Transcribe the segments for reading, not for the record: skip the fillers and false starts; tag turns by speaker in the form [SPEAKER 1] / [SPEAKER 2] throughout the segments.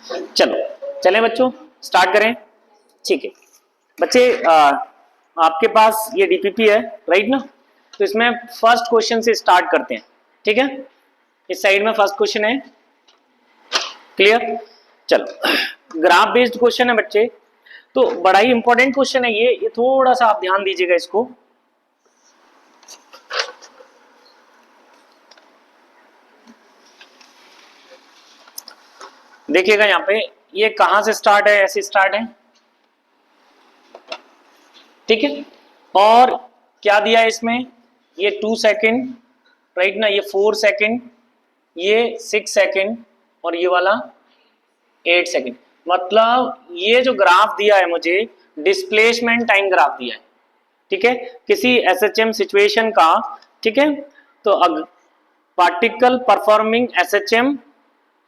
[SPEAKER 1] चलो चलें बच्चों, स्टार्ट करें। ठीक है बच्चे, आपके पास ये डीपीपी है राइट ना, तो इसमें फर्स्ट क्वेश्चन से स्टार्ट करते हैं। ठीक है, इस साइड में फर्स्ट क्वेश्चन है, क्लियर। चलो, ग्राफ बेस्ड क्वेश्चन है बच्चे, तो बड़ा ही इंपॉर्टेंट क्वेश्चन है ये थोड़ा सा आप ध्यान दीजिएगा इसको। देखिएगा यहाँ पे ये कहां से स्टार्ट है, ऐसे स्टार्ट है, ठीक है। और क्या दिया है इसमें, ये 2 सेकेंड राइट ना, ये 4 सेकेंड, ये 6 सेकेंड और ये वाला 8 सेकेंड। मतलब ये जो ग्राफ दिया है मुझे, डिस्प्लेसमेंट टाइम ग्राफ दिया है, ठीक है, किसी एसएचएम सिचुएशन का। ठीक है, तो पार्टिकल परफॉर्मिंग एसएचएम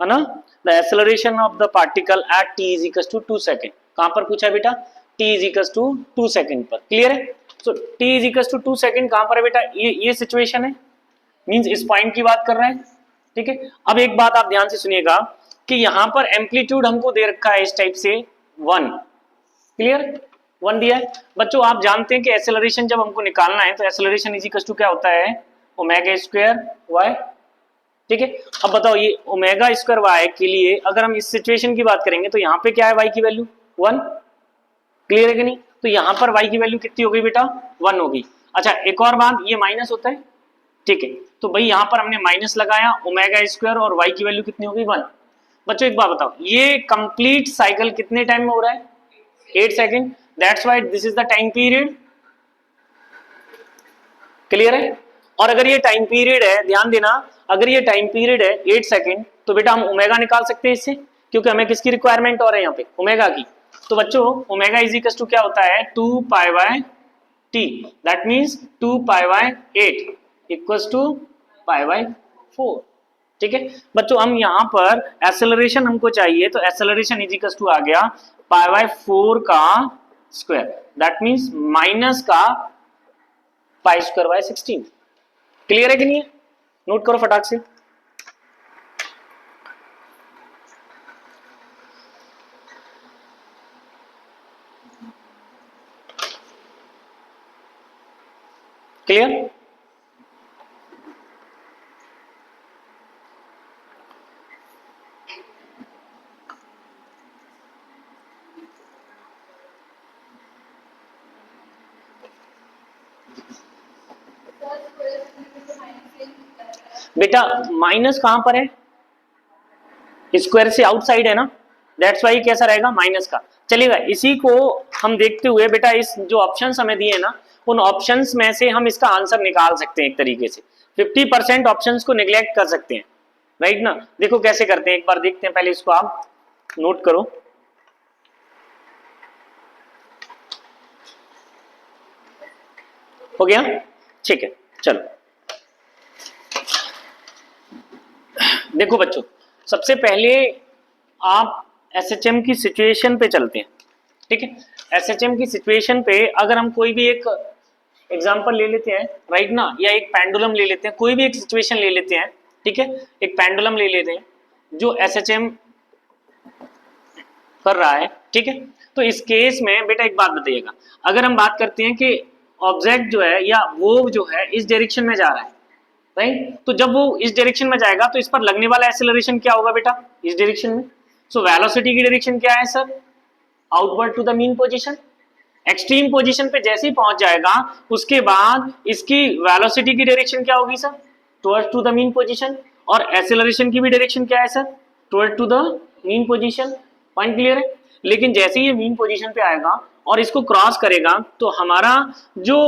[SPEAKER 1] है ना, the acceleration of the particle at T is equal to 2 second. कहां पर पूछा है बेटा, T is equal to 2 second पर, क्लियर है। तो T is equal to 2 second कहां पर है बेटा, ये सिचुएशन है, मींस इस पॉइंट की बात कर रहे हैं, ठीक है। अब एक बात आप ध्यान से सुनिएगा कि यहां पर एम्पलीट्यूड हमको दे रखा है इस टाइप से 1, क्लियर, 1 दिया है। बच्चों आप जानते हैं कि एक्सेलरेशन जब हमको निकालना है तो एक्सेलरेशन इज इक्वल टू क्या होता है, ओमेगा स्क्वायर वाई, ठीक है। अब बताओ ये ओमेगा स्क्वायर वाई के लिए अगर हम इस सिचुएशन की बात करेंगे तो यहाँ पे क्या है, वाई की वैल्यू 1, क्लियर है कि नहीं। तो यहाँ पर वाई की वैल्यू कितनी हो गई बेटा, 1 होगी। अच्छा एक और बात, ये माइनस होता है, ठीक है, तो भाई यहाँ पर हमने माइनस लगाया, ओमेगा स्क्वायर और वाई की वैल्यू कितनी हो गई, 1। बच्चों एक बात बताओ, ये कंप्लीट साइकिल कितने टाइम में हो रहा है, 8 second, that's why this is the time period, clear है। और अगर ये टाइम पीरियड है, ध्यान देना, अगर ये टाइम पीरियड है 8 सेकेंड, तो बेटा हम ओमेगा निकाल सकते हैं इससे, क्योंकि हमें किसकी रिक्वायरमेंट हो रही है यहाँ पे, ओमेगा की। तो बच्चों ओमेगा इज इक्वल टू क्या होता है, 2 pi by T, that means 2 pi by 8 equals to pi by 4, ठीक है। बच्चों हम यहाँ पर एक्सेलरेशन हमको चाहिए, तो एक्सेलरेशन इज इक्वल टू आ गया पाई बाय 4 का स्क्वायर, दैट मींस माइनस का पाई स्क्वायर बाय 16, क्लियर है कि नहीं है, नोट करो फटाक से। क्लियर, बेटा माइनस कहां पर है, स्क्वायर से आउटसाइड है ना, दैट्स वाई कैसा रहेगा, माइनस का। चलिएगा इसी को हम देखते हुए बेटा इस जो ऑप्शंस हमें दिए ना, उन ऑप्शंस में से हम इसका आंसर निकाल सकते हैं एक तरीके से, 50% ऑप्शंस को निगलेक्ट कर सकते हैं, राइट ना। देखो कैसे करते हैं, एक बार देखते हैं, पहले इसको आप नोट करो। हो गया, ठीक है। चलो देखो बच्चों, सबसे पहले आप एसएचएम की सिचुएशन पे चलते हैं, ठीक है। एसएचएम की सिचुएशन पे अगर हम कोई भी एक एग्जांपल ले लेते हैं राइट ना, या एक पेंडुलम ले लेते हैं, कोई भी एक सिचुएशन ले लेते हैं, ठीक है, एक पेंडुलम ले लेते हैं जो एसएचएम कर रहा है, ठीक है। तो इस केस में बेटा एक बात बताइएगा, अगर हम बात करते हैं कि ऑब्जेक्ट जो है या वो जो है इस डायरेक्शन में जा रहा है, राइट, तो जब वो इस डायरेक्शन में जाएगा तो इस पर लगने वाला एक्सेलरेशन क्या होगा बेटा, इस डायरेक्शन में। सो वेलोसिटी की डायरेक्शन क्या है sir, outward to the mean position. Extreme position पे जैसे ही पहुंच जाएगा उसके बाद इसकी वेलोसिटी की डायरेक्शन क्या होगी sir, towards to the mean position. और एक्सेलरेशन की भी डायरेक्शन क्या है sir, towards to the mean position, point clear है। लेकिन जैसे ही ये मीन पोजीशन पे आएगा और इसको क्रॉस करेगा तो हमारा जो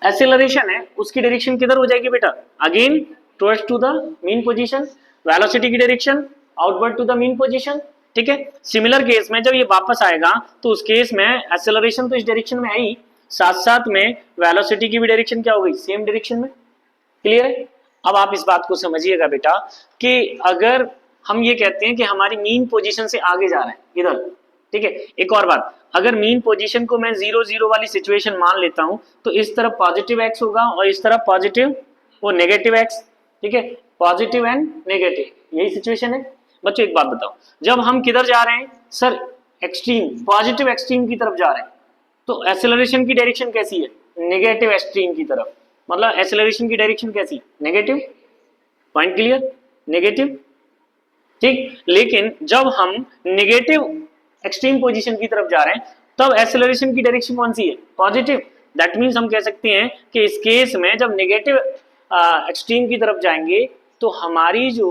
[SPEAKER 1] एक्सेलरेशन है उसकी डायरेक्शन किधर हो जाएगी बेटा, again towards to the mean position. Velocity की direction outward to the mean position, ठीक है। सिमिलर केस में जब ये वापस आएगा तो उस केस में एक्सेलरेशन तो इस डायरेक्शन में है ही, साथ साथ में वेलोसिटी की भी डायरेक्शन क्या हो गई, सेम डायरेक्शन में, क्लियर है। अब आप इस बात को समझिएगा बेटा कि अगर हम ये कहते हैं कि हमारी मीन पोजीशन से आगे जा रहा है इधर, ठीक है। एक और बात, अगर मीन पोजीशन को मैं 0 0 वाली सिचुएशन मान लेता हूं तो इस तरफ पॉजिटिव एक्स होगा और इस तरफ पॉजिटिव और नेगेटिव एक्स, ठीक है। पॉजिटिव एंड नेगेटिव, यही सिचुएशन है। बच्चों एक बात बताओ, जब हम किधर जा रहे हैं सर, एक्सट्रीम, पॉजिटिव एक्सट्रीम की तरफ जा रहे हैं, तो एक्सेलरेशन की डायरेक्शन कैसी है, नेगेटिव एक्सट्रीम की तरफ, मतलब एक्सेलरेशन की डायरेक्शन कैसी, नेगेटिव। पॉइंट क्लियर, नेगेटिव, ठीक। लेकिन जब हम नेगेटिव एक्सट्रीम पोजीशन की तरफ जा रहे हैं तब एक्सेलरेशन की डायरेक्शन कौन सी है, पॉजिटिव। दैट मीन्स हम कह सकते हैं कि इस केस में जब नेगेटिव एक्सट्रीम की तरफ जाएंगे तो हमारी जो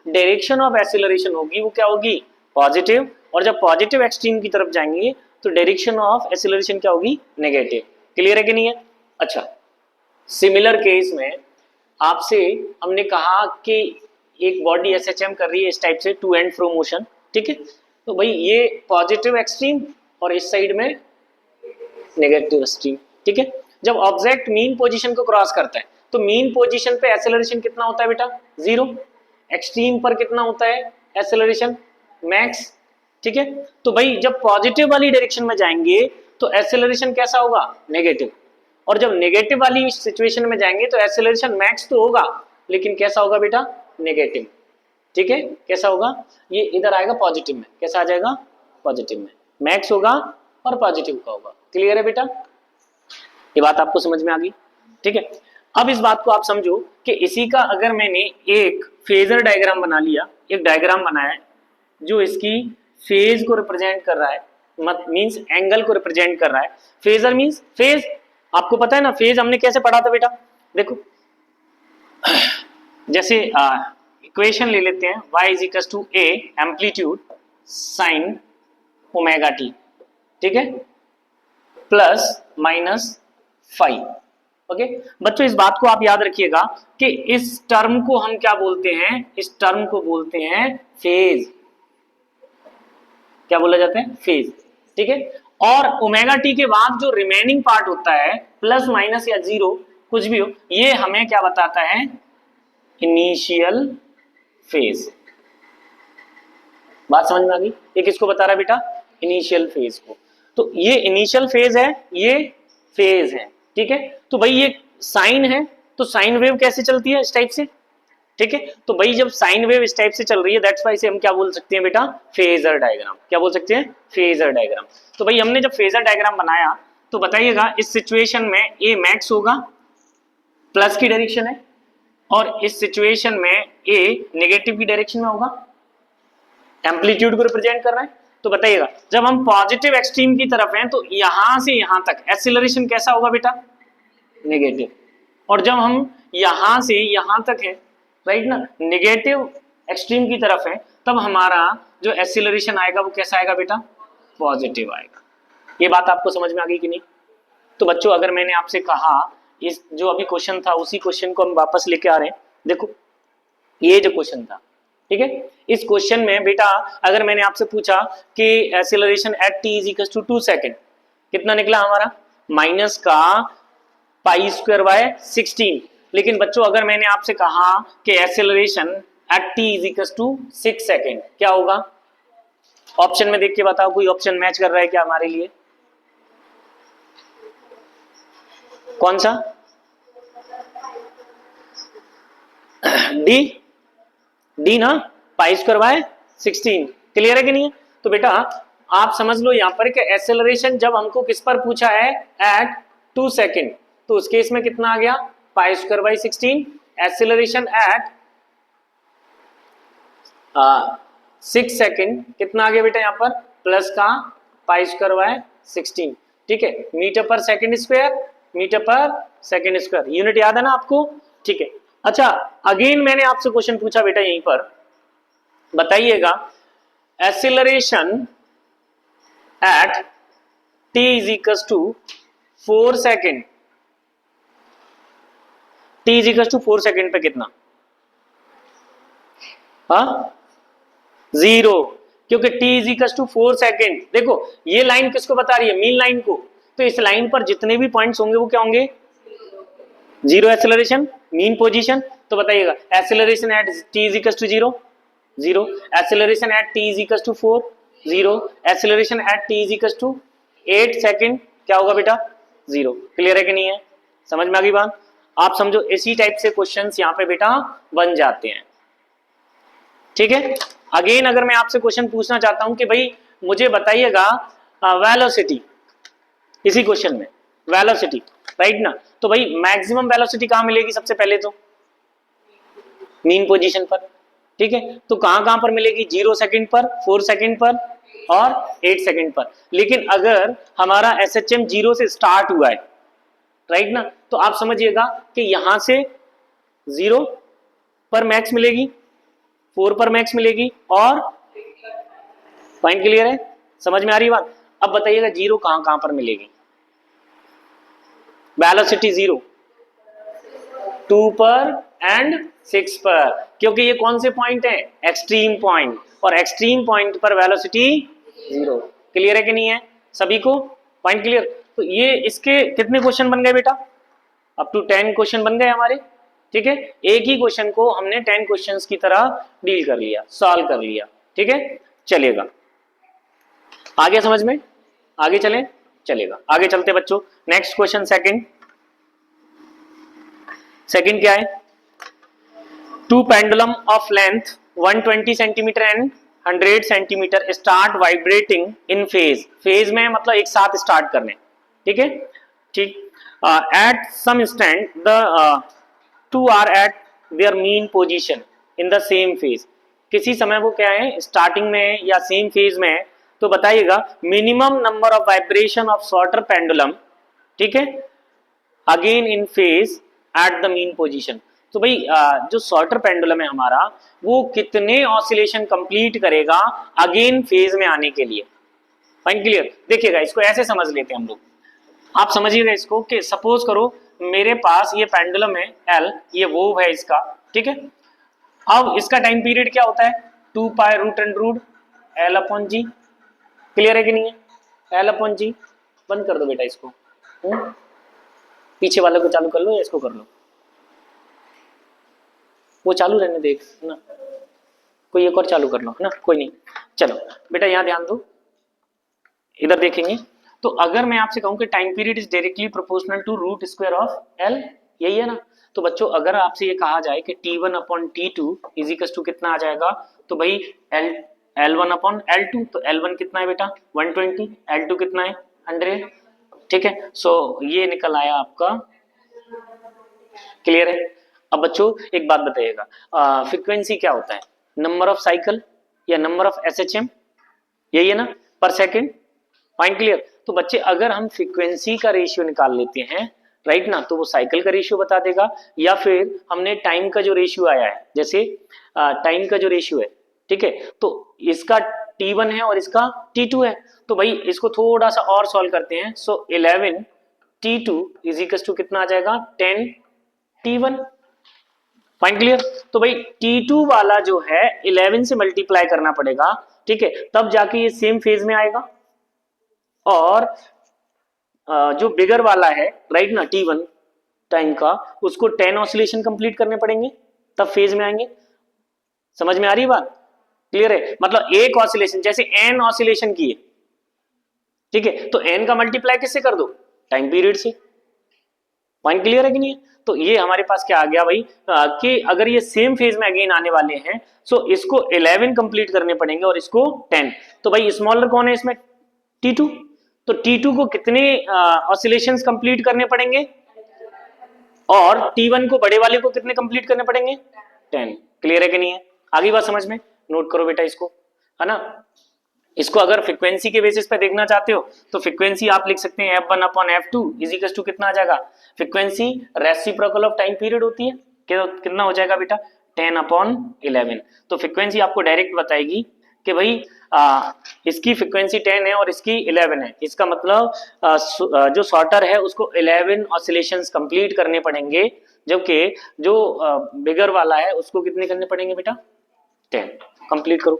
[SPEAKER 1] डायरेक्शन ऑफ एक्सेलरेशन होगी वो क्या होगी, पॉजिटिव, और जब पॉजिटिव एक्सट्रीम की तरफ जाएंगे तो डायरेक्शन ऑफ एक्सेलरेशन क्या होगी, नेगेटिव। क्लियर है कि नहीं है? अच्छा, सिमिलर केस में आपसे हमने कहा कि एक बॉडी एसएचएम कर रही है इस टाइप से, टू एंड फ्रो मोशन, ठीक है। तो भाई ये पॉजिटिव एक्सट्रीम और इस साइड में नेगेटिव एक्सट्रीम, ठीक है। जब ऑब्जेक्ट मीन पोजीशन को क्रॉस करता है तो मीन पोजीशन पे एक्सेलरेशन कितना होता है बेटा, 0। एक्सट्रीम पर कितना होता है एक्सेलरेशन, मैक्स, ठीक है। तो भाई जब पॉजिटिव वाली डायरेक्शन में जाएंगे तो एक्सेलरेशन कैसा होगा, नेगेटिव, और जब नेगेटिव वाली सिचुएशन में जाएंगे तो एक्सेलरेशन मैक्स तो होगा लेकिन कैसा होगा बेटा, नेगेटिव, ठीक है। कैसा होगा, ये इधर आएगा पॉजिटिव में, कैसा आ जाएगा, पॉजिटिव में, मैक्स होगा और पॉजिटिव का होगा। क्लियर है बेटा, ये बात आपको समझ में आ गई, ठीक है। अब इस बात को आप समझो कि इसी का अगर मैंने एक फेजर डायग्राम बना लिया, एक डायग्राम बनाया है जो इसकी फेज को रिप्रेजेंट कर रहा है, मत मींस एंगल को रिप्रेजेंट कर रहा है। फेजर मींस फेज, आपको पता है ना फेज हमने कैसे पढ़ा था बेटा, देखो जैसे इक्वेशन ले लेते हैं, y is equal to a amplitude sine omega T, ठीक है, प्लस माइनस फाइव। ओके बच्चों, इस बात को आप याद रखिएगा कि इस टर्म को हम क्या बोलते हैं, इस टर्म को बोलते हैं फेज। क्या बोला जाता है, फेज, ठीक है। और ओमेगा टी के बाद जो रिमेनिंग पार्ट होता है, प्लस माइनस या जीरो कुछ भी हो, ये हमें क्या बताता है, इनिशियल फेज। बात समझ में आ गई, ये किसको बता रहा है बेटा, इनिशियल फेज को। तो ये इनिशियल फेज है, ये फेज है, ठीक है। तो भाई ये साइन है, तो साइन वेव कैसे चलती है, इस टाइप से, ठीक है। तो भाई जब साइन वेव इस टाइप से चल रही है, दैट्स वाई से हम क्या बोल सकते हैं बेटा, फेजर डायग्राम। क्या बोल सकते हैं, फेजर डायग्राम। तो भाई हमने जब फेजर डायग्राम बनाया तो बताइएगा इस सिचुएशन में ए मैक्स होगा, प्लस की डायरेक्शन है, और इस सिचुएशन में ए नेगेटिव की डायरेक्शन में होगा, एम्पलीट्यूड को रिप्रेजेंट कर रहा है। तो बताइएगा जब हम पॉजिटिव एक्सट्रीम की तरफ हैं तो यहां से यहां तक एक्सीलरेशन कैसा होगा बेटा, नेगेटिव, और जब हम यहां से यहां तक है, राइट ना, नेगेटिव एक्सट्रीम की तरफ है, तब हमारा जो एक्सीलरेशन आएगा वो कैसा आएगा बेटा, पॉजिटिव आएगा। ये बात आपको समझ में आ गई कि नहीं? तो बच्चों अगर मैंने आपसे कहा, इस जो अभी क्वेश्चन था उसी क्वेश्चन को हम वापस लेके आ रहे हैं। देखो ये जो क्वेश्चन था, ठीक है, इस क्वेश्चन में बेटा अगर मैंने आपसे पूछा कि acceleration at T is equal to 2 second, कितना निकला हमारा, माइनस का पाई स्क्वायर बाय 16। लेकिन बच्चों अगर मैंने आपसे कहा कि acceleration at T is equal to 6 second, क्या होगा? ऑप्शन में देख के बताओ, कोई ऑप्शन मैच कर रहा है क्या हमारे लिए? कौन सा? डी, डी ना, पाई स्क्वायर बाय 16। क्लियर है कि नहीं है? तो बेटा आप समझ लो यहां पर कि एक्सेलरेशन जब हमको किस पर पूछा है, एट 2 सेकेंड, तो उस केस में कितना आ गया, pi square by 16। Acceleration at 6 second कितना आ गया बेटा, यहाँ पर प्लस का पाई स्क्वायर बाय 16, ठीक है। Metre per second square, metre per second square, unit याद है ना आपको, ठीक है। अच्छा अगेन मैंने आपसे क्वेश्चन पूछा बेटा, यहीं पर बताइएगा acceleration at T is equal to 4 second, T is equal to 4 second पे कितना, हाँ 0, क्योंकि T is equal to 4 second. देखो ये लाइन किसको बता रही है, मीन लाइन को, तो इस लाइन पर जितने भी पॉइंट्स होंगे वो क्या होंगे, 0 एक्सेलरेशन, मीन पोजीशन। तो बताइएगा acceleration at T is equal to 0, 0, acceleration at T is equal to 4, 0, acceleration at T is equal to 8 second, क्या होगा बेटा, 0। क्लियर है कि नहीं है, समझ में आ गई बात? आप समझो इसी टाइप से क्वेश्चंस यहाँ पे बेटा बन जाते हैं। ठीक है, अगेन अगर मैं आपसे क्वेश्चन पूछना चाहता हूं कि भाई मुझे बताइएगा वेलोसिटी, इसी क्वेश्चन में वेलोसिटी, राइट ना, तो भाई मैक्सिमम वेलोसिटी कहां मिलेगी? सबसे पहले तो मीन पोजीशन पर। ठीक है, तो कहां कहां पर मिलेगी? 0 सेकंड पर, 4 सेकंड पर और 8 सेकंड पर। लेकिन अगर हमारा SHM 0 से स्टार्ट हुआ है, राइट ना, तो आप समझिएगा कि यहां से 0 पर मैक्स मिलेगी, 4 पर मैक्स मिलेगी और पॉइंट क्लियर है, समझ में आ रही बात? अब बताइएगा 0 कहां कहां पर मिलेगी? वेलोसिटी 0 2 पर एंड 6 पर, क्योंकि ये कौन से पॉइंट है? एक्सट्रीम पॉइंट, और एक्सट्रीम पॉइंट पर वेलोसिटी 0। क्लियर है कि नहीं है सभी को? Point clear? तो ये इसके कितने क्वेश्चन बन गए बेटा? अप टू 10 क्वेश्चन बन गए हमारे। ठीक है, एक ही क्वेश्चन को हमने 10 क्वेश्चंस की तरह डील कर लिया, सॉल्व कर लिया। ठीक है, चलेगा, आगे समझ में? आगे चलें, चलेगा, आगे चलते बच्चों। नेक्स्ट क्वेश्चन सेकंड, सेकंड क्या है? Two pendulum of length 120 centimetre and 100 centimetre start vibrating in phase. Phase में मतलब एक साथ स्टार्ट करने। ठीक है, ठीक, at some instant the two are at their mean position in the same phase. किसी समय वो क्या है, स्टार्टिंग में या सेम फेज में है, तो बताइएगा minimum number of vibration of shorter pendulum, ठीक है, again in phase at the mean position. तो भाई जो शॉर्टर पेंडुलम है हमारा, वो कितने ऑसिलेशन कंप्लीट करेगा अगेन फेज में आने के लिए? Point clear? देखिएगा, इसको ऐसे समझ लेते हैं हम लोग, आप समझिएगा इसको कि सपोज करो मेरे पास ये पेंडुलम है L, ये वो है इसका। ठीक है, अब इसका टाइम पीरियड क्या होता है? 2 pi root and root L upon g. Clear है कि नहीं है? L upon g. बंद कर दो बेटा इसको, पीछे वाले को चालू कर लो या इसको कर लो, वो चालू रहने देख ना, कोई एक और चालू कर लो, है ना, कोई नहीं। चलो बेटा यहाँ ध्यान दो, इधर देखेंगे। तो अगर मैं आपसे कहूं कि time period is directly proportional to root square of L, यही है ना? तो बच्चों अगर आपसे ये कहा जाए कि T1 upon T2 equals to कितना आ जाएगा, तो भाई L1 अपॉन L2, तो L1 कितना है बेटा? 120, L2 कितना है? 100। ठीक है, सो ये निकल आया आपका। क्लियर है? अब बच्चों एक बात बताइएगा, फ्रीक्वेंसी क्या होता है? नंबर ऑफ साइकिल या नंबर ऑफ SHM, यही है ना, पर सेकंड। Point clear? तो बच्चे अगर हम फ्रीक्वेंसी का रेशियो निकाल लेते हैं, राइट ना, तो वो साइकिल का रेशियो बता देगा, या फिर हमने टाइम का जो रेशियो आया है, जैसे टाइम का जो रेशियो है, ठीक है, तो इसका T1 है और इसका T2 है, तो भाई इसको थोड़ा सा और सॉल्व करते हैं। सो 11 T2 इज इक्वल टू कितना आ जाएगा? 10 T1। Point clear? तो भाई T2 वाला जो है 11 से मल्टीप्लाई करना पड़ेगा, ठीक है, तब जाके ये सेम फेज में आएगा। और जो बिगर वाला है, राइट ना, T1 टाइम का, उसको 10 ऑसिलेशन कंप्लीट करने पड़ेंगे, तब फेज में आएंगे। समझ में आ रही है बात? क्लियर है? मतलब एक ऑसिलेशन जैसे n ऑसिलेशन की है, ठीक है, तो n का मल्टीप्लाई किससे कर दो? टाइम पीरियड से। पॉइंट क्लियर है कि नहीं है? तो ये हमारे पास क्या आ गया भाई, कि अगर ये सेम फेज में अगेन आने वाले हैं, सो इसको 11 कंप्लीट करने पड़ेंगे और इसको 10। तो भाई स्मॉलर कौन है इसमें? T2। तो T2 को कितने ऑसिलेशंस कंप्लीट करने पड़ेंगे, और T1 को, बड़े वाले को, कितने कंप्लीट करने पड़ेंगे? 10। क्लियर है कि नहीं है? आगे बात समझ में? नोट करो बेटा इसको, है ना। इसको अगर फ्रीक्वेंसी के बेसिस पे देखना चाहते हो, तो फ्रीक्वेंसी आप लिख सकते हैं F1 upon F2 equals to कितना आ जाएगा? Frequency reciprocal of time period होती है, कितना हो जाएगा बेटा? 10 अपॉन 11। तो फ्रीक्वेंसी आपको डायरेक्ट बताएगी कि भाई इसकी फ्रीक्वेंसी 10 है और इसकी 11 है, इसका मतलब जो शॉर्टर है उसको 11 ऑसिलेशंस कंप्लीट करने पड़ेंगे, जबकि जो बिगर वाला है उसको कितने करने पड़ेंगे बेटा? 10। कंप्लीट करो।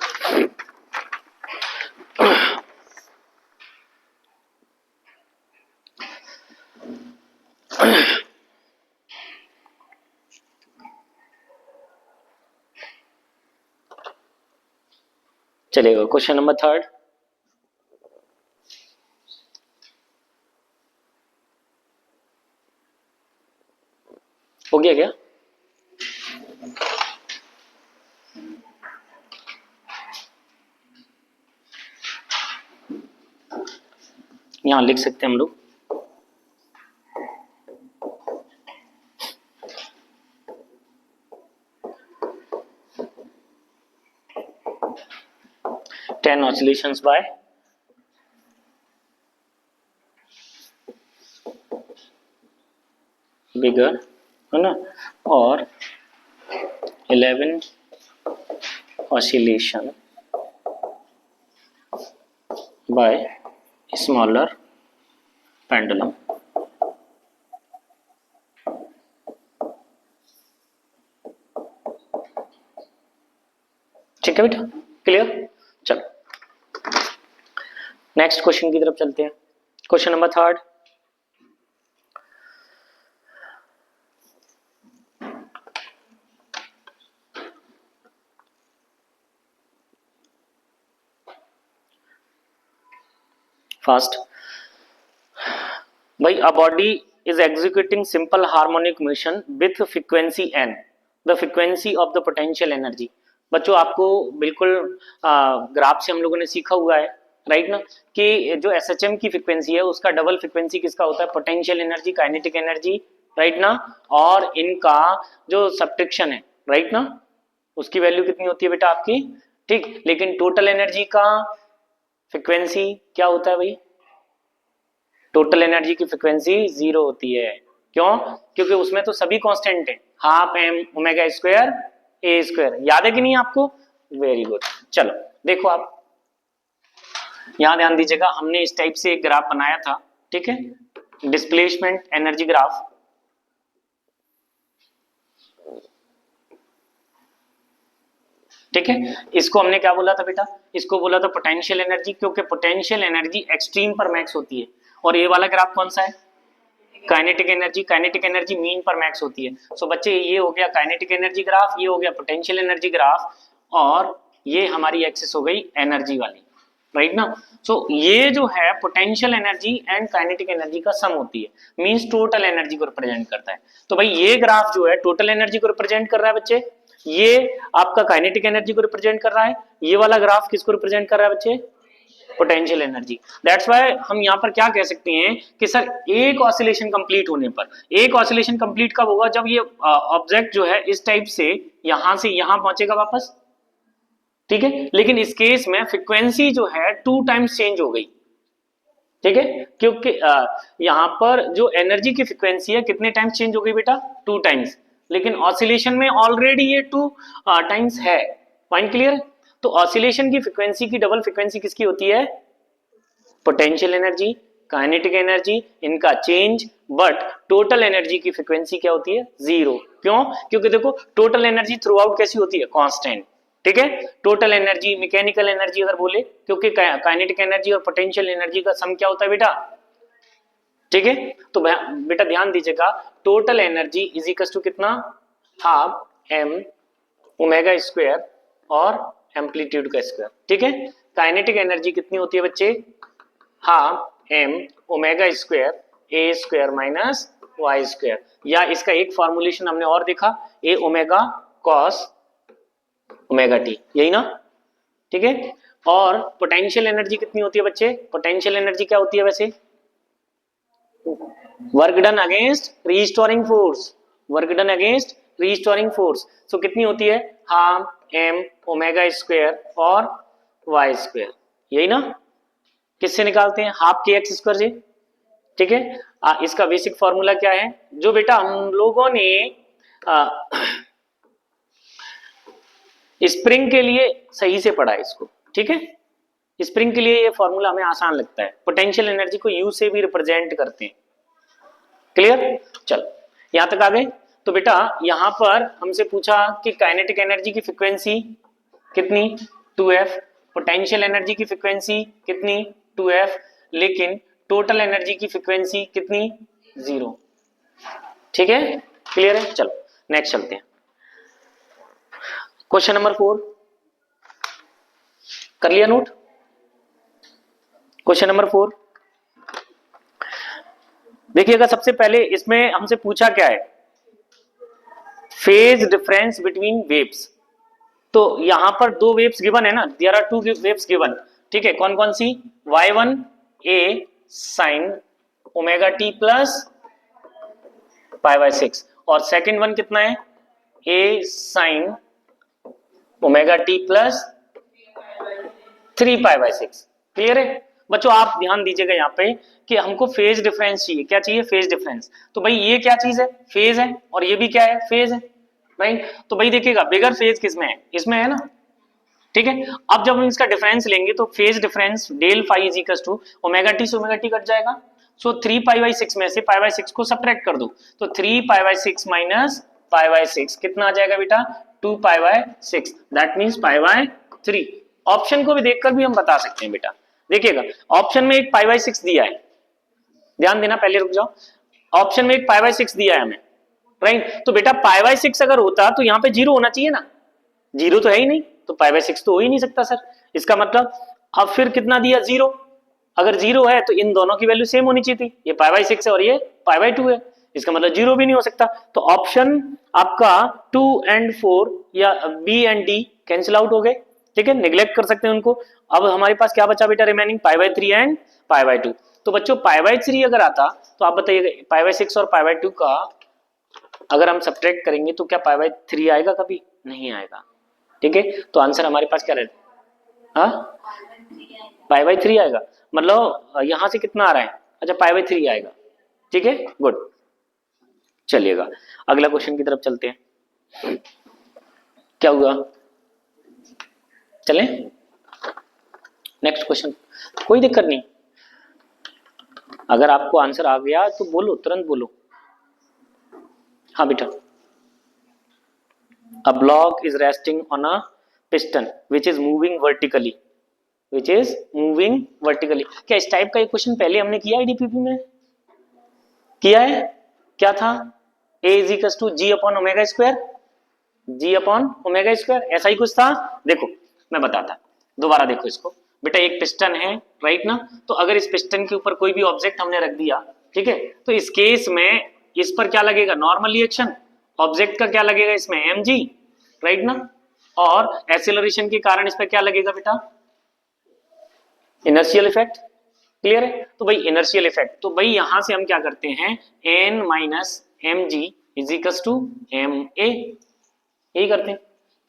[SPEAKER 1] चलेगा, क्वेश्चन नंबर थर्ड। यहाँ लिख सकते हैं हम लोग, टेन ऑसिलेशंस बाय बिगर, है ना, और 11 ऑसिलेशन बाय स्मॉलर पेंडुलम। ठीक है बेटा, क्लियर। चलो नेक्स्ट क्वेश्चन की तरफ चलते हैं। Question number 3। फर्स्ट, भाई a body is executing simple harmonic motion with frequency n, the frequency of the potential energy. बच्चों आपको बिल्कुल ग्राफ से हम लोगों ने सीखा हुआ है, राइट ना, कि जो एसएचएम की फ्रीक्वेंसी है उसका डबल फ्रीक्वेंसी किसका होता है, potential energy, kinetic energy, right ना, और इनका जो सब्ट्रैक्शन है, राइट ना, उसकी वैल्यू कितनी होती है बेटा आपकी, ठीक। लेकिन टोटल एनर्जी का फ्रीक्वेंसी क्या होता है भाई, टोटल एनर्जी की फ्रीक्वेंसी 0 होती है। क्यों? क्योंकि उसमें तो सभी कांस्टेंट है, half M omega square a square. याद है कि नहीं आपको? Very good. चलो देखो आप यहां ध्यान दीजिएगा, हमने इस टाइप से एक ग्राफ बनाया था, ठीक है, डिस्प्लेसमेंट एनर्जी ग्राफ। ठीक है, इसको हमने क्या बोला था बेटा, इसको बोला था पोटेंशियल एनर्जी, क्योंकि पोटेंशियल एनर्जी एक्सट्रीम पर मैक्स होती है। और ये वाला ग्राफ कौन सा है, kinetic energy, kinetic energy mean पर मैक्स होती है। सो बच्चे ये हो गया काइनेटिक एनर्जी ग्राफ, ये हो गया पोटेंशियल एनर्जी ग्राफ, और ये हमारी एक्सिस हो गई एनर्जी वाली, राइट ना। सो ये जो है potential energy and kinetic energy का सम होती है, मींस टोटल एनर्जी को रिप्रेजेंट करता है। तो भाई ये ग्राफ जो है टोटल एनर्जी को रिप्रेजेंट कर रहा है बच्चे, ये आपका काइनेटिक एनर्जी को रिप्रेजेंट कर रहा है, ये वाला ग्राफ किसको रिप्रेजेंट कर रहा है बच्चे, पोटेंशियल एनर्जी। दैट्स व्हाई हम यहाँ पर क्या कह सकते हैं कि सर एक ऑसिलेशन कंप्लीट होने पर, एक ऑसिलेशन कंप्लीट कब होगा, जब ये ऑब्जेक्ट जो है इस टाइप से यहां पहुंचेगा वापस, ठीक है। लेकिन इस केस में फ्रीक्वेंसी जो है 2 टाइम्स चेंज हो गई, ठीक है, क्योंकि यहां पर जो एनर्जी की फ्रीक्वेंसी है कितने टाइम्स चेंज हो गई बेटा, 2 टाइम्स। लेकिन ऑसिलेशन में ऑलरेडी ये 2 टाइम्स है। Point clear? तो ऑसिलेशन की फ्रीक्वेंसी की डबल फ्रीक्वेंसी किसकी होती है, पोटेंशियल एनर्जी, काइनेटिक एनर्जी, इनका चेंज, बट टोटल एनर्जी की फ्रीक्वेंसी क्या होती है, 0। क्यों? क्योंकि देखो टोटल एनर्जी थ्रू आउट कैसी होती है, कांस्टेंट, ठीक है। टोटल एनर्जी, मैकेनिकल एनर्जी अगर बोले, क्योंकि काइनेटिक एनर्जी और पोटेंशियल एनर्जी का सम क्या होता है बेटा, ठीक है। तो बेटा ध्यान दीजिएगा, total energy is equal to कितना, हाफ एम ओमेगा स्क्वायर और एम्पलीट्यूड का स्क्वायर, ठीक है। काइनेटिक एनर्जी कितनी होती है बच्चे, half M omega square a square minus y square, या इसका एक फॉर्मुलेशन हमने और देखा, a omega cos omega t, यही ना, ठीक है। और पोटेंशियल एनर्जी कितनी होती है बच्चे, पोटेंशियल एनर्जी क्या होती है वैसे, work done against restoring force, work done against restoring force. So कितनी होती है, हाफ एम ओमेगा स्क्वायर और वाई स्क्वायर, यही ना। किससे निकालते हैं, हाफ के एक्स स्क्वायर से, ठीक है। इसका बेसिक फॉर्मूला क्या है, जो बेटा हम लोगों ने स्प्रिंग के लिए सही से पढ़ा है इसको, ठीक है। स्प्रिंग के लिए ये फॉर्मूला हमें आसान लगता है, पोटेंशियल एनर्जी को यू से भी रिप्रेजेंट करते हैं। क्लियर? चलो यहां तक आ गए। तो बेटा यहां पर हमसे पूछा कि काइनेटिक एनर्जी की फ्रीक्वेंसी कितनी, 2f, पोटेंशियल एनर्जी की फ्रीक्वेंसी कितनी, 2f, लेकिन टोटल एनर्जी की फ्रीक्वेंसी कितनी, 0, ठीक है। क्लियर है? चलो नेक्स्ट चलते हैं। क्वेश्चन नंबर 4 कर लिया नोट। क्वेश्चन नंबर 4 देखिएगा, सबसे पहले इसमें हमसे पूछा क्या है, फेज डिफरेंस बिटवीन वेव्स। तो यहां पर 2 वेव्स गिवन है ना, देयर आर 2 वेव्स गिवन, ठीक है। कौन कौन सी, y1 a sine omega T plus pi by 6, और सेकंड वन कितना है, A sine omega T plus 3 pi by 6। Clear है बच्चों? आप ध्यान दीजिएगा यहाँ पे कि हमको फेज डिफरेंस चाहिए। क्या चाहिए? Phase difference. तो भाई ये क्या चीज है? फेज है, और ये भी क्या है? फेज है, राइट? तो भाई देखिएगा बिगर फेज किसमें है? इसमें है ना, ठीक है। अब जब हम इसका डिफरेंस लेंगे तो phase difference del phi is equal to omega t से ओमेगा टी कट जाएगा। सो 3 पाई बाई 6 में से पाई बाई 6 को सब्ट्रैक्ट कर दो, तो 3 pi by 6 minus pi by 6 कितना आ जाएगा बेटा? 2 pi by 6, that means pi by 3। Option को भी देखकर भी हम बता सकते हैं बेटा। देखिएगा ऑप्शन में एक पाई बाई 6 दिया है, ध्यान देना, पहले रुक जाओ। ऑप्शन में एक पाई बाई 6 दिया है हमें, राइट? तो बेटा पाई बाई 6 अगर होता तो यहाँ पे जीरो होना चाहिए ना, जीरो तो है ही नहीं, तो पाई बाई 6 तो हो ही नहीं सकता सर। इसका मतलब अब फिर कितना दिया? जीरो। अगर जीरो है तो इन दोनों की वैल्यू सेम होनी चाहिए थी, ये पाई बाई 6 है और ये पाई बाई 2 है, इसका मतलब जीरो भी नहीं हो सकता। तो ऑप्शन आपका 2 एंड 4 या b and d cancel out हो गए, ठीक है, निग्लेक्ट कर सकते हैं उनको। अब हमारे पास क्या बचा बेटा remaining? Pi by 3 and pi by 2। तो बच्चों पाई बाई 3 अगर आता तो आप बताइएगा पाई बाई 6 और पाई बाई 2 का अगर हम सब्ट्रैक्ट करेंगे तो क्या पाई बाई 3 आएगा? कभी नहीं आएगा, ठीक है। तो आंसर हमारे पास क्या रहता? हाँ, पाई बाई 3 आएगा। मतलब यहां से कितना आ रहा है? अच्छा पाई बाई 3 आएगा, ठीक है, गुड। चलिएगा अगला क्वेश्चन की तरफ चलते हैं। क्या हुआ? चलें नेक्स्ट क्वेश्चन, कोई दिक्कत नहीं। अगर आपको आंसर आ गया तो बोलो, तुरंत बोलो। हाँ बेटा, a block is resting on a piston which is moving vertically, which is moving vertically। क्या इस टाइप का एक क्वेश्चन पहले हमने किया है डीपीपी में? किया है? क्या था? a is equal to g upon omega square, g upon omega square, ऐसा ही कुछ था। देखो मैं बताता, दोबारा देखो इसको बेटा। एक पिस्टन है, राइट ना? तो अगर इस पिस्टन के ऊपर कोई भी ऑब्जेक्ट हमने रख दिया, ठीक है, तो इस केस में इस पर क्या लगेगा? Normal reaction. ऑब्जेक्ट का क्या लगेगा इसमें? mg, राइट ना? और एक्सेलरेशन के कारण इस पर क्या लगेगा बेटा? Inertial effect. क्लियर है? तो भाई इनर्शियल इफेक्ट, तो भाई यहां से हम क्या करते हैं? n minus m g is equal to m a, यही करते हैं,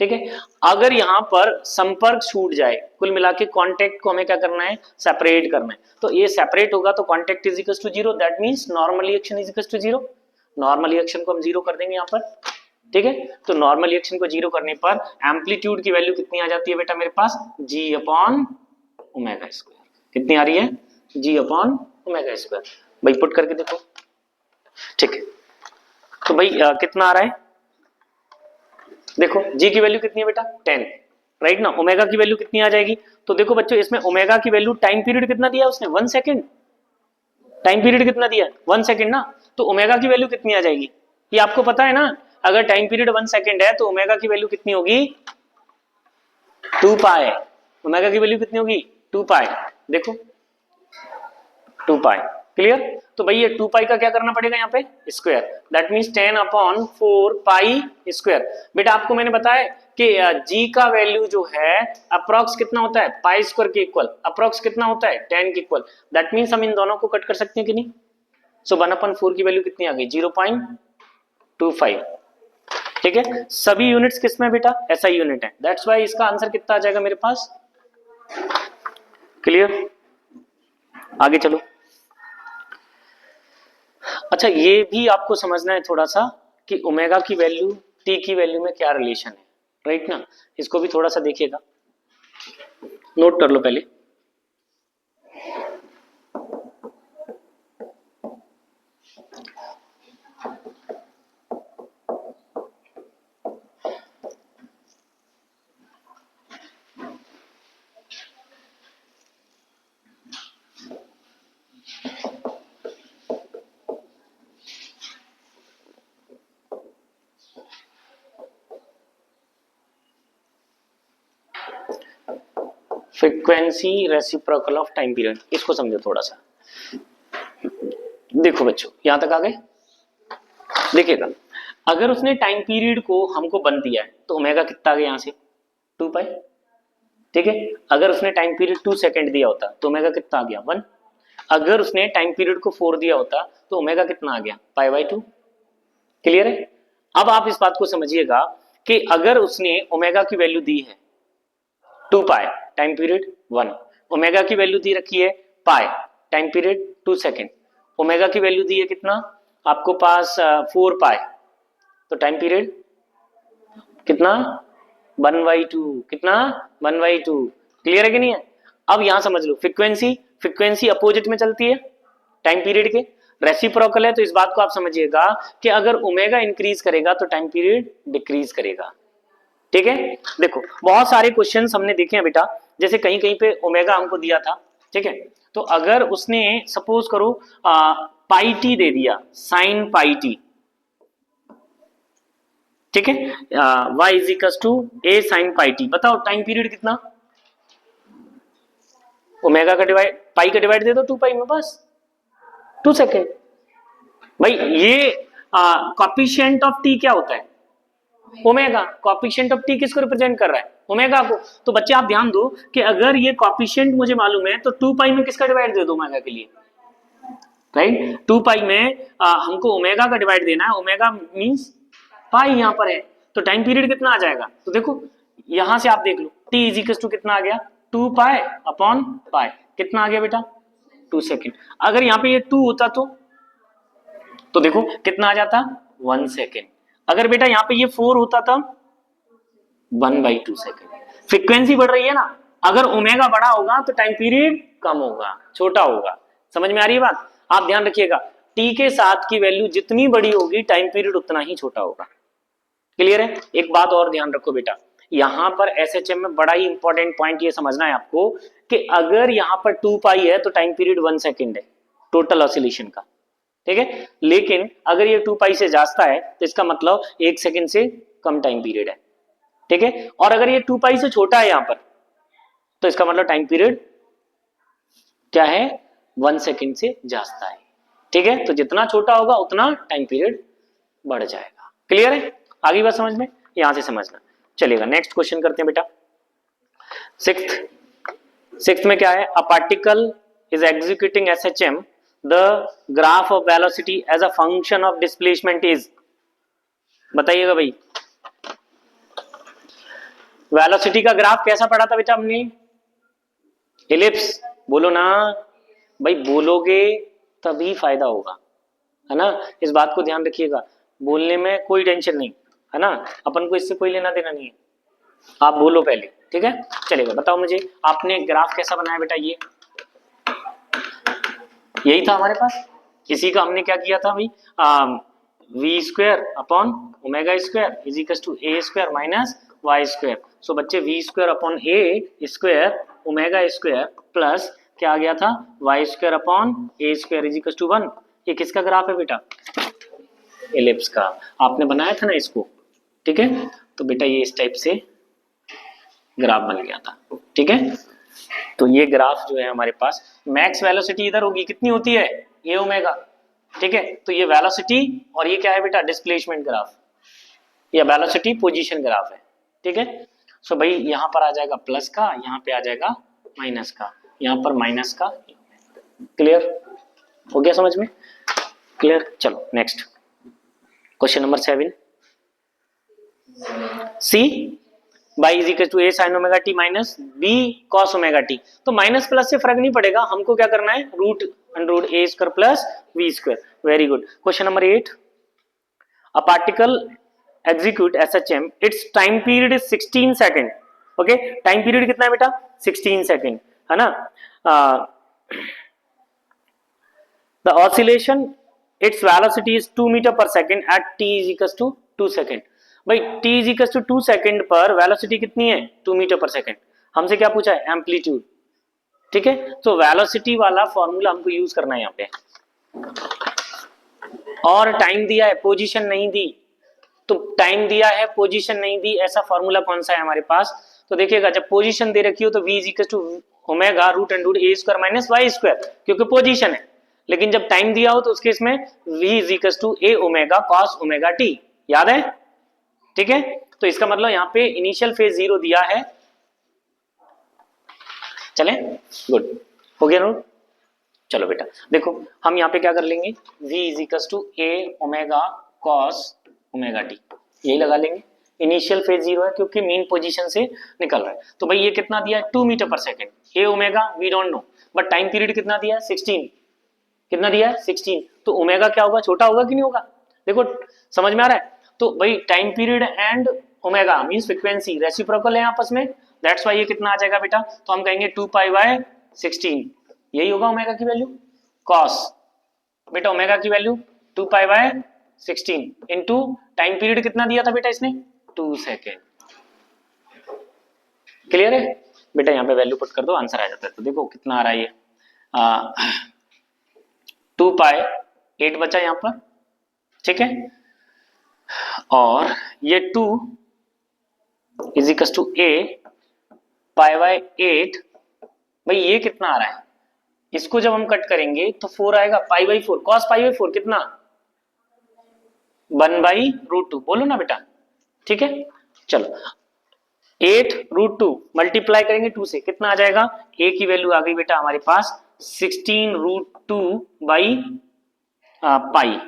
[SPEAKER 1] ठीक है। अगर यहां पर संपर्क छूट जाए, कुल मिला के कॉन्टेक्ट को हमें क्या करना है? सेपरेट करना है। तो ये सेपरेट होगा तो contact is equal to zero, that means normal reaction is equal to zero. Normal reaction को हम जीरो कर देंगे यहाँ पर, ठीक है। तो नॉर्मल रिएक्शन को जीरो करने पर एम्पलीट्यूड की वैल्यू कितनी आ जाती है बेटा मेरे पास? जी अपॉन ओमेगा स्क्वायर। कितनी आ रही है? जी अपॉन ओमेगा स्क्वायर। भाई पुट करके देखो, ठीक है। तो भाई कितना आ रहा है? देखो जी की वैल्यू कितनी है बेटा? 10, राइट ना? ओमेगा की वैल्यू कितनी आ जाएगी? तो देखो बच्चों इसमें ओमेगा की वैल्यू, टाइम पीरियड कितना दिया उसने? 1 सेकेंड। टाइम पीरियड कितना दिया? 1 सेकेंड ना? तो ओमेगा की वैल्यू कितनी आ जाएगी? ये आपको पता है ना? अगर टाइम पीरियड 1 सेकेंड है तो ओमेगा की वैल्यू कितनी होगी? 2 पाई। ओमेगा की वैल्यू कितनी होगी? 2 पाई। देखो 2 पाई, क्लियर? तो भाई ये 2 पाई का क्या करना पड़ेगा यहाँ पे? Square, that means 10 upon 4 pi square. बेटा आपको मैंने बताया कि जी का वैल्यू जो है अप्रॉक्स कितना होता है? पाई स्क्वायर के इक्वल। अप्रॉक्स कितना होता है? 10 के इक्वल। दैट मींस हम इन दोनों को कट कर सकते हैं कि नहीं? सो 1/4 की वैल्यू कितनी आ गई? 0.25, ठीक है। सभी यूनिट्स किसमें बेटा? ऐसा यूनिट है, दैट्स वाई इसका आंसर कितना आ जाएगा मेरे पास? क्लियर? आगे चलो। अच्छा ये भी आपको समझना है थोड़ा सा कि ओमेगा की वैल्यू टी की वैल्यू में क्या रिलेशन है, राइट ना? इसको भी थोड़ा सा देखिएगा, नोट कर लो पहले। Frequency reciprocal of time period, इसको समझो थोड़ा सा। देखो बच्चों यहां तक आ गए? देखिएगा अगर उसने टाइम पीरियड को हमको बन दिया है तो ओमेगा कितना आ गया यहां से? 2 पाई, ठीक है। अगर उसने टाइम पीरियड 2 सेकंड दिया होता तो ओमेगा कितना आ गया? 1। अगर उसने टाइम पीरियड को 4 दिया होता तो ओमेगा कितना आ गया, π/2। क्लियर है? अब आप इस बात को समझिएगा कि अगर उसने ओमेगा की वैल्यू दी है 2π टाइम पीरियड 1, ओमेगा की वैल्यू दी रखी है पाई टाइम पीरियड 2 सेकेंड, ओमेगा की वैल्यू दी है कितना आपको पास 4π, तो टाइम पीरियड कितना 1/2, कितना 1/2। क्लियर है कि नहीं है? अब यहां समझ लो फ्रीक्वेंसी अपोजिट में चलती है टाइम पीरियड के, रेसिप्रोकल है, तो इस बात को आप समझिएगा कि अगर ओमेगा इंक्रीज करेगा तो टाइम पीरियड डिक्रीज करेगा। ठीक है, देखो बहुत सारे क्वेश्चंस हमने देखे हैं बेटा, जैसे कहीं कहीं पे ओमेगा हमको दिया था, ठीक है, तो अगर उसने सपोज करो πt दे दिया sin πt, ठीक है, y is equal to a sin πt, बताओ टाइम पीरियड कितना, ओमेगा का डिवाइड पाई का डिवाइड दे दो 2π में, बस 2 सेकेंड। भाई ये कॉफिशिएंट ऑफ टी क्या होता है, ओमेगा। कॉफिशिएंट ऑफ टी किसको रिप्रेजेंट कर रहा है, ओमेगा को। तो बच्चे आप ध्यान दो कि अगर ये कॉफिशिएंट मुझे मालूम है तो 2π में किसका डिवाइड दे दो, ओमेगा के लिए, राइट। 2π में हमको ओमेगा का डिवाइड देना है, ओमेगा मींस पाई यहाँ पर है, तो टाइम पीरियड कितना आ जाएगा, तो देखो यहां से आप देख लो t इज इक्वल टू कितना आ गया 2π/π, कितना आ गया बेटा 2 सेकेंड। अगर यहाँ पे ये 2 होता तो देखो कितना आ जाता 1 सेकेंड। अगर बेटा यहाँ पे ये 4 होता था 1/2 सेकेंड। फ्रीक्वेंसी बढ़ रही है ना, अगर ओमेगा बड़ा होगा तो टाइम पीरियड कम होगा, छोटा होगा। समझ में आ रही है बात? आप ध्यान रखिएगा, टी के साथ की वैल्यू जितनी बड़ी होगी टाइम पीरियड उतना ही छोटा होगा। क्लियर है? एक बात और ध्यान रखो बेटा, यहां पर एसएचएम में बड़ा ही इंपॉर्टेंट पॉइंट ये समझना है आपको कि अगर यहां पर 2π है तो टाइम पीरियड 1 सेकेंड है टोटल ऑसिलेशन का, ठीक है। लेकिन अगर ये 2π से जाता है तो इसका मतलब 1 सेकेंड से कम टाइम पीरियड है, ठीक है। और अगर ये 2π से छोटा है यहां पर तो इसका मतलब टाइम पीरियड क्या है 1 सेकेंड से जाता है, ठीक है। तो जितना छोटा होगा उतना टाइम पीरियड बढ़ जाएगा। क्लियर है? आगे बात समझ में, यहां से समझना चलेगा। नेक्स्ट क्वेश्चन करते हैं बेटा, सिक्स्थ में क्या है, a particle is executing SHM, the graph of velocity as a function of displacement is, बताइएगा भाई। वेलोसिटी का ग्राफ कैसा पढ़ा था बेटा हमने, एलिप्स, बोलो ना भाई, बोलोगे तभी फायदा होगा, है ना। इस बात को ध्यान रखिएगा, बोलने में कोई टेंशन नहीं, है ना, अपन को इससे कोई लेना देना नहीं है, आप बोलो पहले, ठीक है। चलेगा, बताओ मुझे आपने ग्राफ कैसा बनाया बेटा, ये यही था हमारे पास, इसी का हमने क्या किया था भाई, v² is equal to a² - y²। सो बच्चे v² /a² प्लस क्या आ गया था y² इज इक्वल टू 1। ये किसका ग्राफ है बेटा, एलिप्स का। आपने बनाया था ना इसको, ठीक है। तो बेटा ये इस टाइप से ग्राफ बन गया था, ठीक है। तो ये ग्राफ जो है हमारे पास, मैक्स वेलोसिटी इधर होगी, कितनी होती है ये ओमेगा, ठीक है। तो ये वेलोसिटी और ये क्या है बेटा, डिस्प्लेसमेंट ग्राफ या वेलोसिटी पोजीशन ग्राफ है, ठीक है। सो भाई यहाँ पर आ जाएगा प्लस का, यहाँ पे आ जाएगा माइनस का, यहाँ पर माइनस का। क्लियर हो गया समझ में? क्लियर। चलो next question number 7, c by is equal to a sin omega t minus b cos omega t. तो माइनस प्लस से फर्क नहीं पड़ेगा, हमको क्या करना है, √√a² plus v²। Very good. Question number 8, a particle execute SHM, it's time period is 16 second. Okay, time period कितना है बेटा 16 सेकेंड, है ना। The oscillation it's velocity is 2 meter per second eight t is equal to 2 second. भाई t is equal to 2 second पर velocity कितनी है 2 meter per second. हमसे क्या पूछा है, एम्पलीट्यूड, ठीक है। तो वेलोसिटी वाला फॉर्मूला हमको यूज करना है यहाँ पे, और टाइम दिया है, पोजीशन नहीं दी। तो टाइम दिया है, पोजीशन नहीं दी, ऐसा फॉर्मूला कौन सा है हमारे पास। तो देखिएगा, जब पोजीशन दे रखी हो तो v is equal to omega √√a² minus y², क्योंकि पोजीशन है। लेकिन जब टाइम दिया हो तो उसके इसमें v is equal to a omega cos omega t, याद है, ठीक है। तो इसका मतलब यहाँ पे इनिशियल फेज 0 दिया है। चले, गुड, हो गया नोट। चलो बेटा देखो हम यहाँ पे क्या कर लेंगे, v is equal to a omega cos omega t, यही लगा लेंगे। इनिशियल फेज 0 है क्योंकि मीन पोजीशन से निकल रहा है। तो भाई ये कितना दिया है 2 meter per second, a omega we don't know, but time period कितना दिया है 16, कितना दिया है 16, तो ओमेगा क्या होगा, छोटा होगा कि नहीं होगा, देखो समझ में आ रहा है। तो भाई time period and omega means frequency reciprocal है आपस में, दैट्स वाई ये कितना आ जाएगा बेटा, तो हम कहेंगे 2 पाई बाय 16, यही होगा ओमेगा की वैल्यू। कॉस बेटा ओमेगा की value 2 pi bye 16 into time period कितना दिया था बेटा इसने 2 सेकेंड। क्लियर है बेटा, यहाँ पे वैल्यू पुट कर दो आंसर आ जाता है। तो देखो कितना आ रहा है ये 2 पाई 8 बचा यहाँ पर, ठीक है, और ये 2 is equal to a pi by 8, भाई ये कितना आ रहा है, इसको जब हम कट करेंगे तो 4 आएगा, pi by 4 cos pi by 4 कितना 1 बाई रूट 2, बोलो ना बेटा, ठीक है। चलो 8 रूट 2 मल्टीप्लाई करेंगे 2 से कितना आ जाएगा, ए की वैल्यू आ गई बेटा हमारे पास 16 रूट 2 बाई पाई।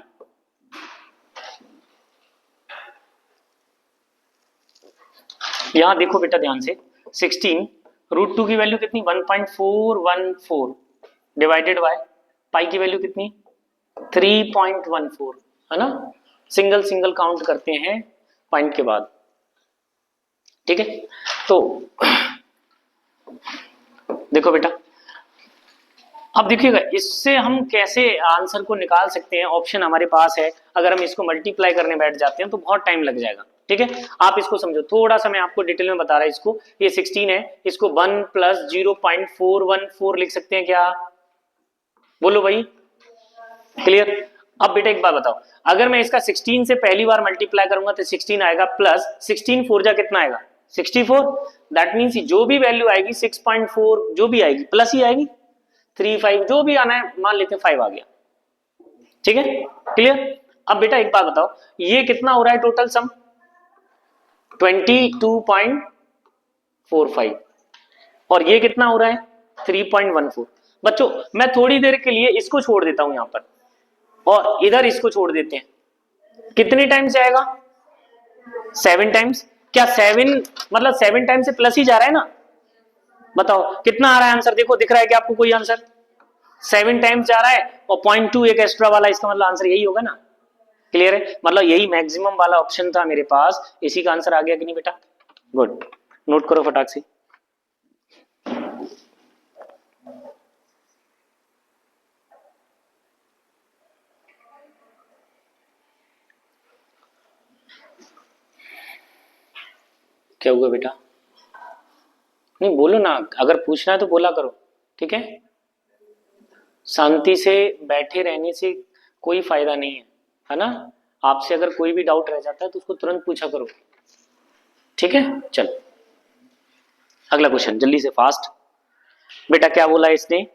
[SPEAKER 1] यहां देखो बेटा ध्यान से 16 रूट 2 की वैल्यू कितनी 1.414 डिवाइडेड बाय पाई की वैल्यू कितनी 3.14 है ना, सिंगल सिंगल काउंट करते हैं पॉइंट के बाद, ठीक है। तो देखो बेटा अब देखिएगा इससे हम कैसे आंसर को निकाल सकते हैं, ऑप्शन हमारे पास है, अगर हम इसको मल्टीप्लाई करने बैठ जाते हैं तो बहुत टाइम लग जाएगा, ठीक है। आप इसको समझो थोड़ा सा, मैं आपको डिटेल में बता रहा इसको, ये 16 है, इसको 1 प्लस 0.414 लिख सकते हैं क्या, बोलो भाई, क्लियर। अब बेटा एक बात बताओ, अगर मैं इसका 16 से पहली बार मल्टीप्लाई करूंगा तो 16 आएगा, प्लस 16 4 जा कितना आएगा 64, दैट मीन्स जो भी वैल्यू आएगी 6.4 जो भी आएगी प्लस ही आएगी, 3 5 जो भी आना है मान लेते हैं 5 आ गया, ठीक है, क्लियर। अब बेटा एक बात बताओ ये कितना हो रहा है टोटल सम 22.45 और ये कितना हो रहा है 3.14। बच्चों मैं थोड़ी देर के लिए इसको छोड़ देता हूं यहां पर और इधर इसको छोड़ देते हैं, कितने टाइम्स जाएगा 7 टाइम्स, क्या 7 मतलब 7 टाइम्स से प्लस ही जा रहा है ना, बताओ कितना आ रहा है आंसर, देखो दिख रहा है कि आपको कोई आंसर 7 टाइम्स जा रहा है और 0.2 एक एक्स्ट्रा वाला, इसका मतलब आंसर यही होगा ना, क्लियर है, मतलब यही मैक्सिमम वाला ऑप्शन था मेरे पास, इसी का आंसर आ गया कि नहीं बेटा, गुड, नोट करो फटाक से। क्या हुआ बेटा, नहीं बोलो ना, अगर पूछना है तो बोला करो, ठीक है, शांति से बैठे रहने से कोई फायदा नहीं है ना, आपसे अगर कोई भी डाउट रह जाता है तो उसको तुरंत पूछा करो, ठीक है। चल अगला क्वेश्चन जल्दी से फास्ट, बेटा क्या बोला इसने,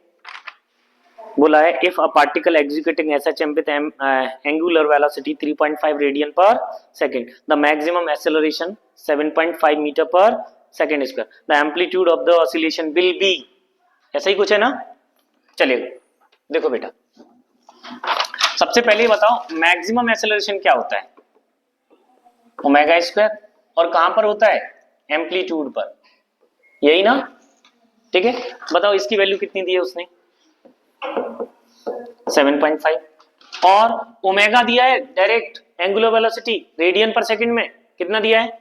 [SPEAKER 1] बोला है if a particle executing SHM with angular velocity 3.5 radian per second, the maximum acceleration 7.5 metre per second square, the amplitude of the oscillation will be, ऐसा ही कुछ है ना। चलिए देखो बेटा सबसे पहले बताओ मैक्सिमम एक्सेलरेशन क्या होता है, ओमेगा स्क्वायर, और कहां पर होता है एम्पलीट्यूड पर, यही ना, ठीक है। बताओ इसकी वैल्यू कितनी दी है उसने 7.5 और ओमेगा दिया है direct angular velocity radian per second में कितना दिया है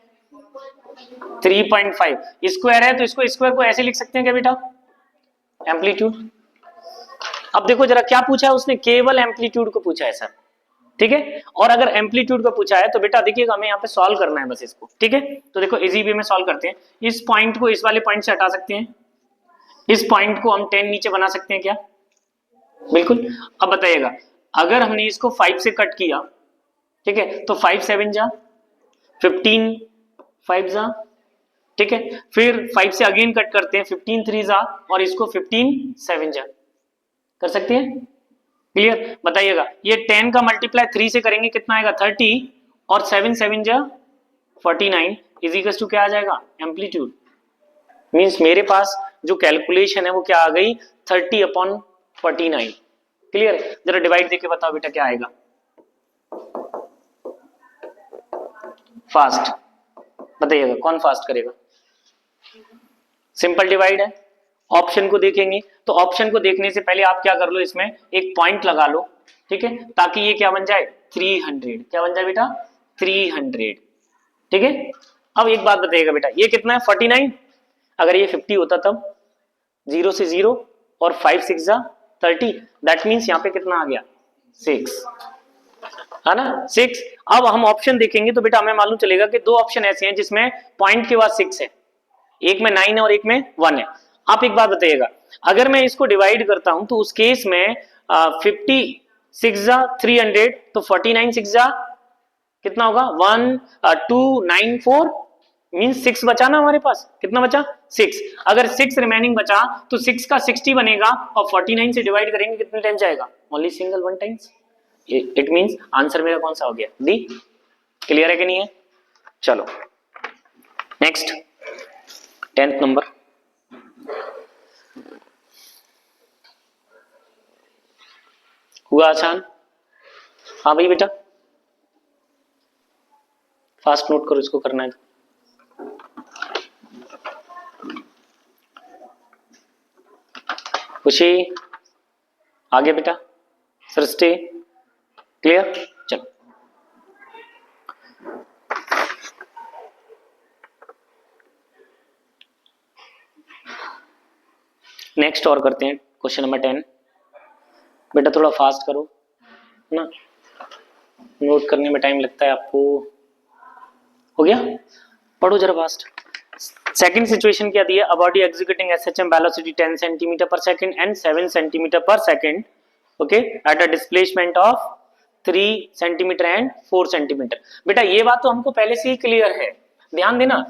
[SPEAKER 1] 3.5, स्क्वायर है तो इसको स्क्वायर को ऐसे लिख सकते हैं क्या बेटा एम्पलीट्यूड। अब देखो जरा क्या पूछा है उसने, केवल एम्पलीट्यूड को पूछा है सर, ठीक है, और अगर एम्पलीट्यूड को पूछा है तो बेटा देखिएगा हमें यहाँ पे सॉल्व करना है बस इसको, ठीक है। तो देखो इजी वे में सॉल्व करते हैं, इस पॉइंट को इस वाले पॉइंट से हटा सकते हैं, इस पॉइंट को हम 10 नीचे बना सकते हैं क्या, बिल्कुल। अब बताइएगा अगर हमने इसको 5 से कट किया, ठीक है, तो 5 7 जा 15 5 जा, ठीक है, फिर 5 से अगेन कट करते हैं 15 3 जा और इसको 15 7 जा, कर सकते हैं, क्लियर। बताइएगा ये 10 का मल्टीप्लाई 3 से करेंगे कितना आएगा 30 और 7 7 जा 49 इज इक्वल टू क्या आ जाएगा एम्पलीट्यूड, मींस मेरे पास जो कैलकुलेशन है वो क्या आ गई 30/49 49। क्लियर? जरा डिवाइड देके बताओ बेटा क्या आएगा। फास्ट बताइएगा, कौन फास्ट करेगा? सिंपल डिवाइड है। ऑप्शन को देखेंगे तो ऑप्शन को देखने से पहले आप क्या कर लो, इसमें एक पॉइंट लगा लो, ठीक है, ताकि ये क्या बन जाए 300। क्या बन जाए बेटा? 300। ठीक है। अब एक बात बताइएगा बेटा, ये कितना है 49। अगर ये 50 होता तब 0 से 0 और 5 6 जा 30, दैट मीन्स यहाँ पे कितना आ गया 6, है ना 6। अब हम ऑप्शन देखेंगे तो बेटा हमें मालूम चलेगा कि दो ऑप्शन ऐसे हैं जिसमें पॉइंट के बाद 6 है, एक में 9 है और एक में 1 है। आप एक बात बताइएगा, अगर मैं इसको डिवाइड करता हूं तो उस केस में 50 6 जा 300, तो 49 6 जा कितना होगा 1 2 9 4 मीन्स 6 बचा ना हमारे पास, कितना बचा 6। अगर 6 रिमेनिंग बचा तो 6 का 60 बनेगा और 49 से डिवाइड करेंगे कितने टाइम जाएगा, only single 1 times. It means answer मेरा कौन सा हो गया डी। क्लियर है कि नहीं है? चलो नेक्स्ट 10th नंबर। हुआ आसान? हाँ भाई बेटा फास्ट नोट करो, इसको करना है तो। खुशी आगे बेटा, सृष्टि क्लियर? चलो नेक्स्ट और करते हैं क्वेश्चन नंबर 10। बेटा थोड़ा फास्ट करो ना, नोट करने में टाइम लगता है आपको। हो गया? पढ़ो जरा फास्ट। सेकंड सिचुएशन क्या दी है, a body executing SHM velocity 10 centimetre पर सेकंड एंड 7 सेंटीमीटर पर second, okay, at a displacement of 3 centimetre and 4 centimetre. बेटा ये बात तो हमको पहले से ही क्लियर है, ध्यान देना।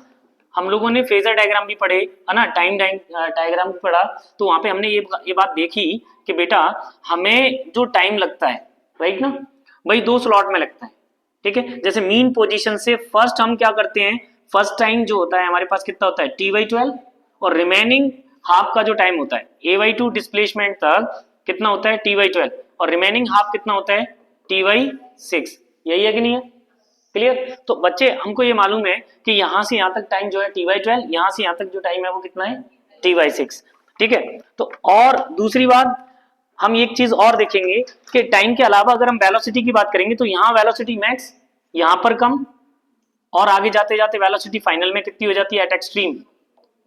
[SPEAKER 1] हम लोगों ने फेजर डायग्राम भी पढ़े है ना, टाइम डायग्राम भी पढ़ा, तो वहां पे हमने ये बात देखी कि बेटा हमें जो टाइम लगता है, राइट ना, वही 2 स्लॉट में लगता है। ठीक है, जैसे मीन पोजीशन से फर्स्ट हम क्या करते हैं, फर्स्ट टाइम जो होता है हमारे पास कितना होता है t/12, और रिमेनिंग हाफ का जो टाइम होता है a/2 डिस्प्लेसमेंट तक कितना होता है t/12, और रिमेनिंग हाफ कितना होता है t/6। यही है कि नहीं है? क्लियर? तो बच्चे हमको ये मालूम है कि यहां से यहां तक टाइम जो है t/12, यहां से यहां तक जो टाइम है वो कितना है t/6। ठीक है, तो और दूसरी बात हम एक चीज और देखेंगे कि टाइम के अलावा अगर हम वेलोसिटी की बात करेंगे तो यहाँ वेलोसिटी मैक्स, यहां पर कम, और आगे जाते जाते वेलोसिटी फाइनल में कितनी हो जाती है एट एक्सट्रीम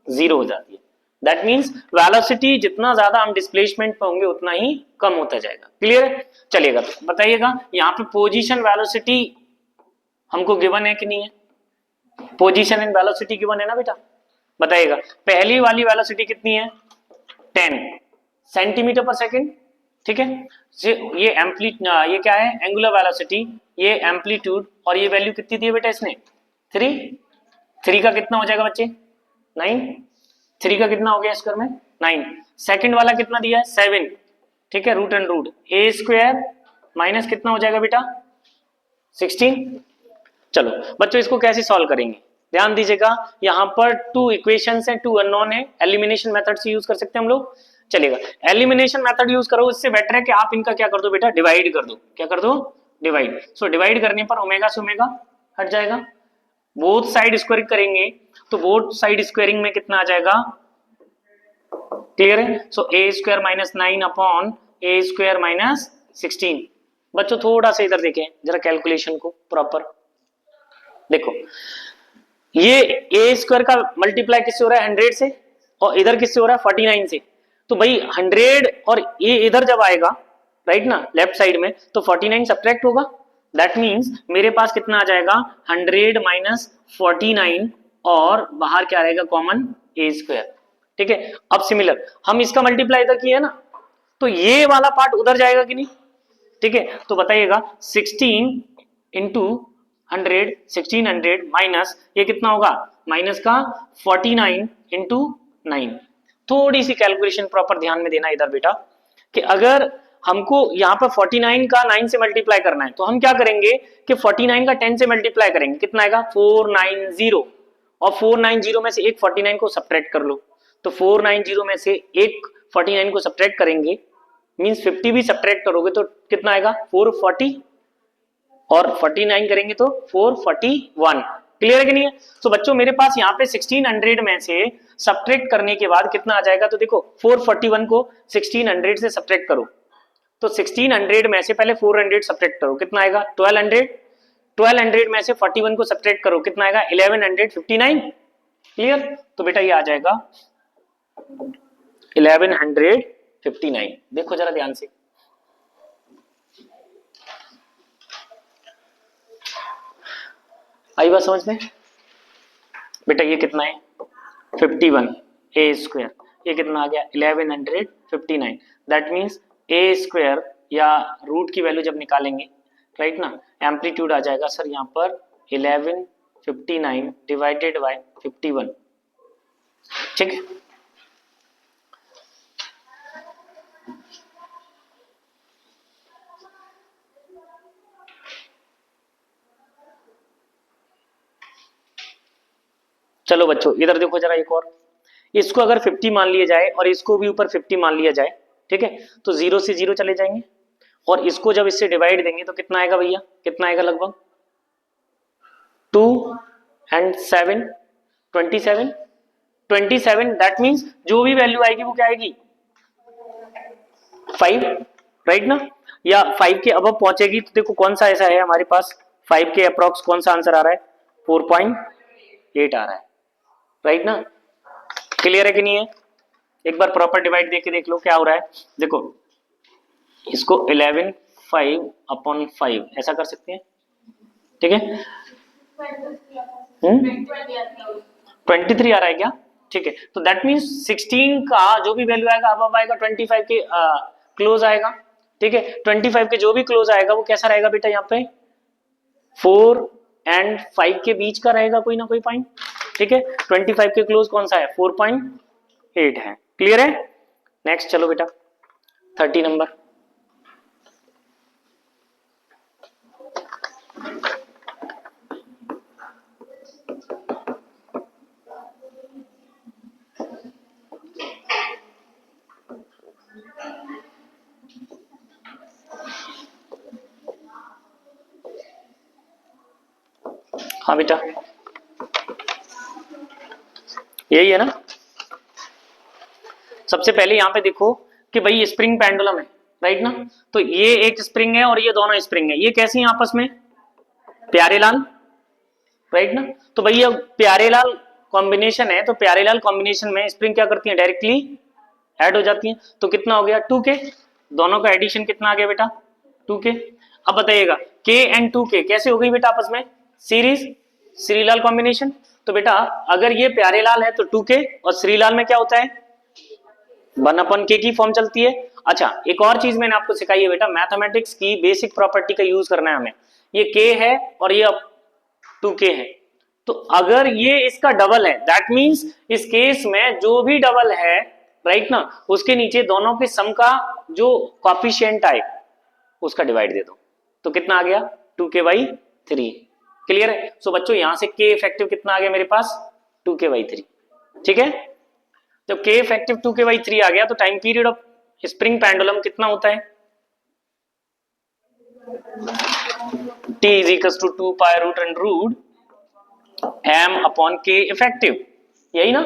[SPEAKER 1] 0 हो जाती है। दैट मीन्स वेलोसिटी जितना ज्यादा हम डिस्प्लेसमेंट पे होंगे उतना ही कम होता जाएगा। क्लियर? चलिएगा बताइएगा, यहाँ पे पोजीशन वेलोसिटी हमको गिवन है कि नहीं है? पोजीशन एंड वेलोसिटी गिवन है ना बेटा? बताइएगा पहली वाली वेलोसिटी कितनी है 10 सेंटीमीटर पर सेकंड। ठीक है, ये क्या है एंगुलर वेलोसिटी, ये एम्पलीट्यूड, और ये वैल्यू कितनी दी है बेटा इसने 3 का कितना हो जाएगा बच्चे 9, 3 का कितना हो गया स्क्वायर में 9। सेकंड वाला कितना दिया है 7। ठीक है, root and root a square minus कितना हो जाएगा बेटा 16। चलो बच्चों इसको कैसे सॉल्व करेंगे, ध्यान दीजिएगा, यहाँ पर 2 इक्वेशंस हैं, 2 अननोन है, एलिमिनेशन मेथड से यूज कर सकते हैं हम लोग। चलेगा एलिमिनेशन मेथड यूज करो, इससे बेटर है कि आप इनका क्या कर दो बेटा डिवाइड कर दो। क्या कर दो? डिवाइड। सो डिवाइड करने पर ओमेगा से ओमेगा हट जाएगा, बोथ साइड स्क्वायरिंग करेंगे तो बोथ साइड स्क्वायरिंग में कितना आ जाएगा, क्लियर है? सो a square minus 9 upon a square minus 16। बच्चों थोड़ा सा इधर देखें जरा कैलकुलेशन को प्रॉपर देखो, ये a स्क्वायर का मल्टीप्लाई किससे हो रहा है 100 से, और इधर किससे हो रहा है 49 से। तो भाई 100 और a इधर जब आएगा राइट ना लेफ्ट साइड में, तो 49 सब्ट्रैक्ट होगा। दैट मींस मेरे पास कितना आ जाएगा 100 माइनस 49, और बाहर क्या रहेगा कॉमन a स्क्वायर। ठीक है, अब सिमिलर हम इसका मल्टीप्लाई इधर किया ना, तो ये वाला पार्ट उधर जाएगा कि नहीं? ठीक है, तो बताइएगा 16 इंटू 100, 1600 माइनस ये कितना होगा माइनस का 49 इंटू 9। थोड़ी सी कैलकुलेशन प्रॉपर ध्यान में देना इधर बेटा, कि अगर हमको यहाँ पर 49 का 9 से मल्टीप्लाई करना है तो हम क्या करेंगे कि 49 का 10 से मल्टीप्लाई करेंगे, कितना आएगा 490, और 490 में से एक 49 को सब्ट्रैक्ट कर लो, तो 490 में से एक 49 को सब्ट्रैक्ट करेंगे मींस 50 भी सब्ट्रैक्ट करोगे तो कितना आएगा 440 और 49 करेंगे तो 441। क्लियर है कि नहीं है? तो बच्चों मेरे पास यहाँ पे 1600 में से सब्ट्रैक्ट करने के बाद कितना आ जाएगा, तो देखो 441 को 1600 से सब्ट्रैक्ट करो तो 1600 में से पहले 400 सब्ट्रैक्ट करो कितना आएगा 1200, 1200 में से 41 को सब्ट्रैक्ट करो कितना आएगा 1159। क्लियर? तो बेटा ये आ जाएगा 1159। देखो जरा ध्यान से, आई बात समझ में? बेटा ये कितना है 51 ए स्क्वायर, ये कितना आ गया 1159। दैट मीन्स ए स्क्वायर या रूट की वैल्यू जब निकालेंगे राइट ना, एम्पलीट्यूड आ जाएगा सर यहाँ पर 1159 डिवाइडेड बाय 51। ठीक है, चलो बच्चों इधर देखो जरा एक और, इसको अगर 50 मान लिया जाए और इसको भी ऊपर 50 मान लिया जाए, ठीक है, तो 0 से 0 चले जाएंगे और इसको जब इससे डिवाइड देंगे तो कितना आएगा भैया, कितना आएगा लगभग 2 and 7 27। दैट मीन्स जो भी वैल्यू आएगी वो क्या आएगी 5 राइट ना, या 5 के अबव पहुंचेगी तो देखो कौन सा ऐसा है हमारे पास 5 के अप्रॉक्स कौन सा आंसर आ रहा है 4.8 आ रहा है राइट ना। क्लियर है कि नहीं है? एक बार प्रॉपर डिवाइड देके देख लो क्या हो रहा है। देखो इसको 11 5 अपॉन 5 ऐसा कर सकते हैं, ठीक है 23 आ रहा है क्या, ठीक है, तो दैट मीन्स 16 का जो भी वैल्यू आएगा अब आएगा 25 के क्लोज आएगा, ठीक है 25 के जो भी क्लोज आएगा वो कैसा रहेगा बेटा यहाँ पे 4 and 5 के बीच का रहेगा कोई ना कोई पॉइंट, ठीक है 25 के क्लोज कौन सा है 4.8 है। क्लियर है? नेक्स्ट चलो बेटा 30 नंबर। हाँ बेटा यही है ना। सबसे पहले यहाँ पे देखो कि भाई स्प्रिंग पेंडुलम है राइट ना, तो ये एक स्प्रिंग है और ये दोनों स्प्रिंग है, ये कैसी हैं आपस में प्यारे लाल राइट ना, तो भैया प्यारे लाल कॉम्बिनेशन है तो प्यारे लाल कॉम्बिनेशन में स्प्रिंग क्या करती है डायरेक्टली ऐड हो जाती है, तो कितना हो गया 2k, दोनों का एडिशन कितना आ गया बेटा 2k। अब बताइएगा k एंड 2k कैसे हो गई बेटा आपस में सीरीज श्रीलाल कॉम्बिनेशन, तो बेटा अगर ये प्यारे लाल है तो 2k और श्रीलाल में क्या होता है 1/k की फॉर्म चलती है। अच्छा एक और चीज मैंने आपको सिखाई है बेटा, मैथमेटिक्स की बेसिक प्रॉपर्टी का यूज करना है हमें, ये k है और ये 2k है, तो अगर ये इसका डबल है दैट मींस इस केस में जो भी डबल है राइट ना उसके नीचे दोनों के सम का जो कॉफिशिएंट आए उसका डिवाइड दे दो, तो कितना आ गया 2k/3। क्लियर है? सो बच्चों यहां से k इफेक्टिव कितना आ गया मेरे पास 2k/3, ठीक है, जब k इफेक्टिव 2k/3 आ गया तो time period of spring pendulum कितना होता है t is equals to 2 pi root and root m upon k effective, यही ना।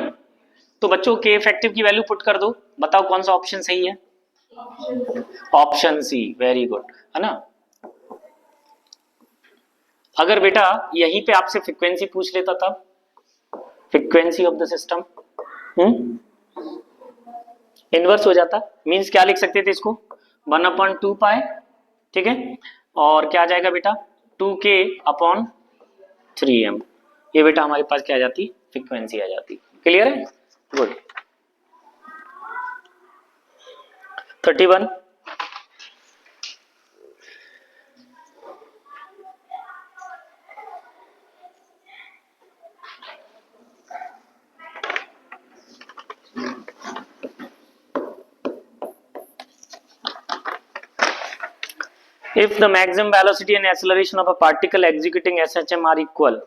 [SPEAKER 1] तो बच्चों k इफेक्टिव की वैल्यू पुट कर दो, बताओ कौन सा ऑप्शन सही है ऑप्शन सी, वेरी गुड है ना। अगर बेटा यहीं पे आपसे फ्रीक्वेंसी पूछ लेता तब frequency of the system inverse हो जाता, मींस क्या लिख सकते थे इसको 1/2 पाई, ठीक है, और क्या आ जाएगा बेटा 2k/3m, ये बेटा हमारे पास क्या आ जाती फ्रीक्वेंसी आ जाती। क्लियर है? Good. 31 If the maximum velocity and acceleration of a particle executing SHM are equal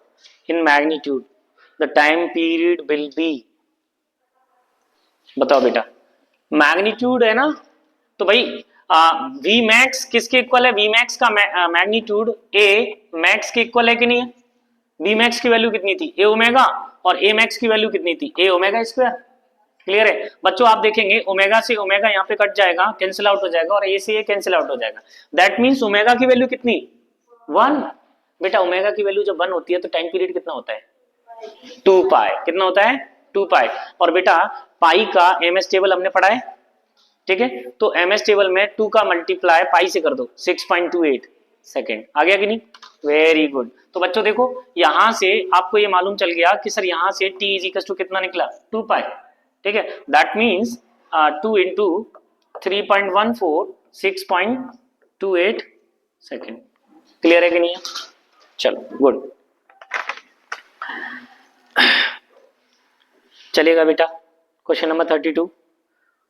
[SPEAKER 1] in magnitude, the time period will be, बताओ बेटा मैग्नीट्यूड है ना, तो भाई वी मैक्स किसके इक्वल है, वी मैक्स का मैग्नीट्यूड ए मैक्स के इक्वल है कि नहीं है। वी मैक्स की वैल्यू कितनी थी, ए ओमेगा, और ए मैक्स की वैल्यू कितनी थी, ए ओमेगा स्क्वायर। क्लियर है बच्चों, आप देखेंगे ओमेगा से ओमेगा यहाँ पे कट जाएगा, कैंसिल आउट हो जाएगा, और ए से ए कैंसिल आउट हो जाएगा। दैट मीन्स ओमेगा की वैल्यू कितनी, 1। बेटा ओमेगा की वैल्यू जब 1 होती है तो टाइम पीरियड कितना होता है, 2 पाई। कितना होता है, 2 पाई। और बेटा पाई का एमएस टेबल हमने पढ़ा है, ठीक है, तो एमएस टेबल में 2 का मल्टीप्लाई पाई से कर दो, 6.28 सेकेंड। आ गया कि नहीं, वेरी गुड। तो बच्चों देखो यहां से आपको ये मालूम चल गया कि सर यहां से t इज इक्वल टू कितना निकला, 2 पाई। ठीक है, that means 2 into 3.14 6.28 second. Clear है कि नहीं है, चलो गुड। चलेगा बेटा, question number 32।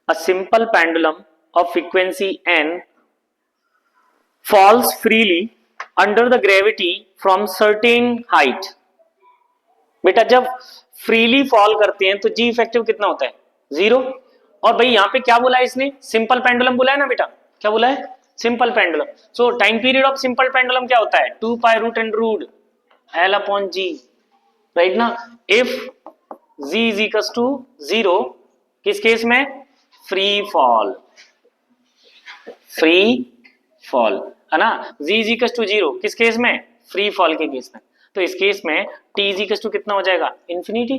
[SPEAKER 1] A simple pendulum of frequency n falls freely under the gravity from certain height। बेटा जब फ्रीली फॉल करते हैं तो जी इफेक्टिव कितना होता है, 0। और भाई यहाँ पे क्या बोला है इसने, सिंपल पेंडुलम बोला है ना बेटा, क्या बोला है, simple pendulum. So time period of simple pendulum क्या होता है, 2 pi root and root L upon G, right ना। If G is equal to 0, किस केस में, फ्री फॉल, फ्री फॉल है ना। z इज इक्वल टू 0 किस केस में, फ्री फॉल के केस में। तो इस केस में t इज इक्वल टू कितना हो जाएगा, इंफिनिटी।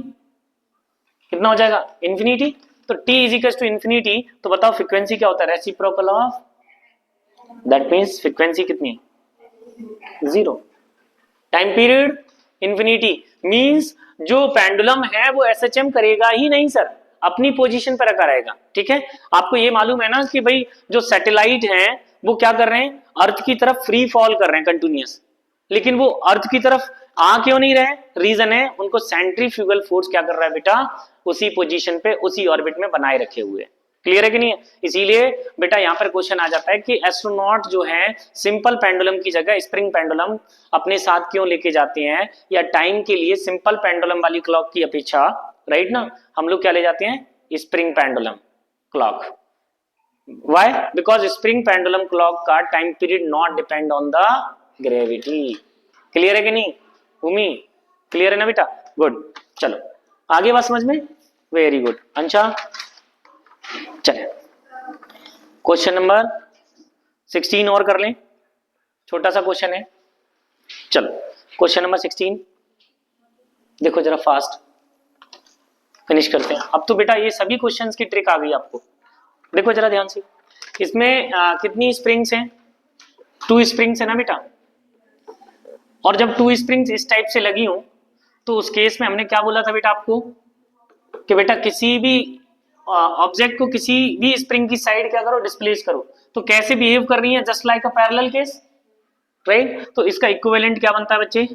[SPEAKER 1] कितना हो जाएगा, इंफिनिटी। तो t is equal to infinity, तो बताओ फ्रीक्वेंसी क्या होता है, reciprocal of, that means frequency कितनी है, 0। टाइम पीरियड इंफिनिटी, मींस जो पेंडुलम है वो एसएचएम करेगा ही नहीं सर, अपनी पोजीशन पर रखा रहेगा। ठीक है, आपको ये मालूम है ना कि भाई जो सैटेलाइट हैं वो क्या कर रहे हैं, अर्थ की तरफ फ्री फॉल कर रहे हैं कंटिन्यूअस, लेकिन वो अर्थ की तरफ आ क्यों नहीं रहे, रीजन है उनको सेंट्रीफ्यूगल फोर्स क्या कर रहा है बेटा, उसी पोजीशन पे उसी ऑर्बिट में बनाए रखे हुए। क्लियर है कि नहीं है, इसीलिए बेटा यहाँ पर क्वेश्चन आ जाता है कि एस्ट्रोनॉट जो है सिंपल पेंडुलम की जगह स्प्रिंग पेंडुलम अपने साथ क्यों लेके जाते हैं, या टाइम के लिए सिंपल पेंडुलम वाली क्लॉक की अपेक्षा, राइट ना, हम लोग क्या ले जाते हैं, spring pendulum clock. Why, because spring pendulum clock का time period not depend on the gravity. Clear है कि नहीं भूमि, क्लियर है ना बेटा, गुड। चलो आगे बात समझ में, वेरी गुड। अंशा चले क्वेश्चन नंबर 16 और कर लें, छोटा सा क्वेश्चन है। चलो क्वेश्चन नंबर 16 देखो जरा फास्ट फिनिश करते हैं। अब तो बेटा ये सभी क्वेश्चंस की ट्रिक आ गई आपको, देखो जरा ध्यान से। इसमें कितनी स्प्रिंग्स हैं, 2 स्प्रिंग्स है ना बेटा, और जब 2 स्प्रिंग्स इस टाइप से लगी हूं तो उस केस में हमने क्या बोला था बेटा आपको, कि बेटा किसी भी ऑब्जेक्ट को किसी भी स्प्रिंग की साइड क्या करो, डिस्प्लेस करो, तो कैसे बिहेव कर रही है, just like a parallel case, right. तो इसका इक्विवेलेंट क्या बनता है बच्चे,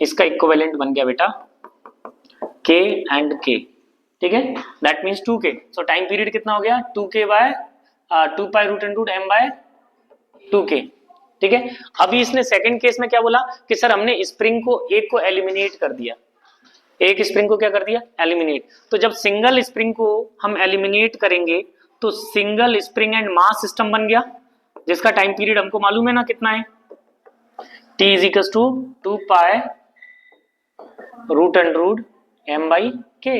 [SPEAKER 1] इसका इक्विवेलेंट बन गया बेटा k एंड k, ठीक है, that means 2k। So time period कितना हो गया, 2k by 2 pi root and root m by 2k, ठीक है। अभी इसने सेकंड केस में क्या बोला कि सर हमने स्प्रिंग को एक को एलिमिनेट कर दिया, एक स्प्रिंग को क्या कर दिया, एलिमिनेट। तो जब सिंगल स्प्रिंग को हम एलिमिनेट करेंगे तो single spring and mass system बन गया, जिसका टाइम पीरियड हमको मालूम है ना कितना है, t is equal to 2 pi root and root m by k।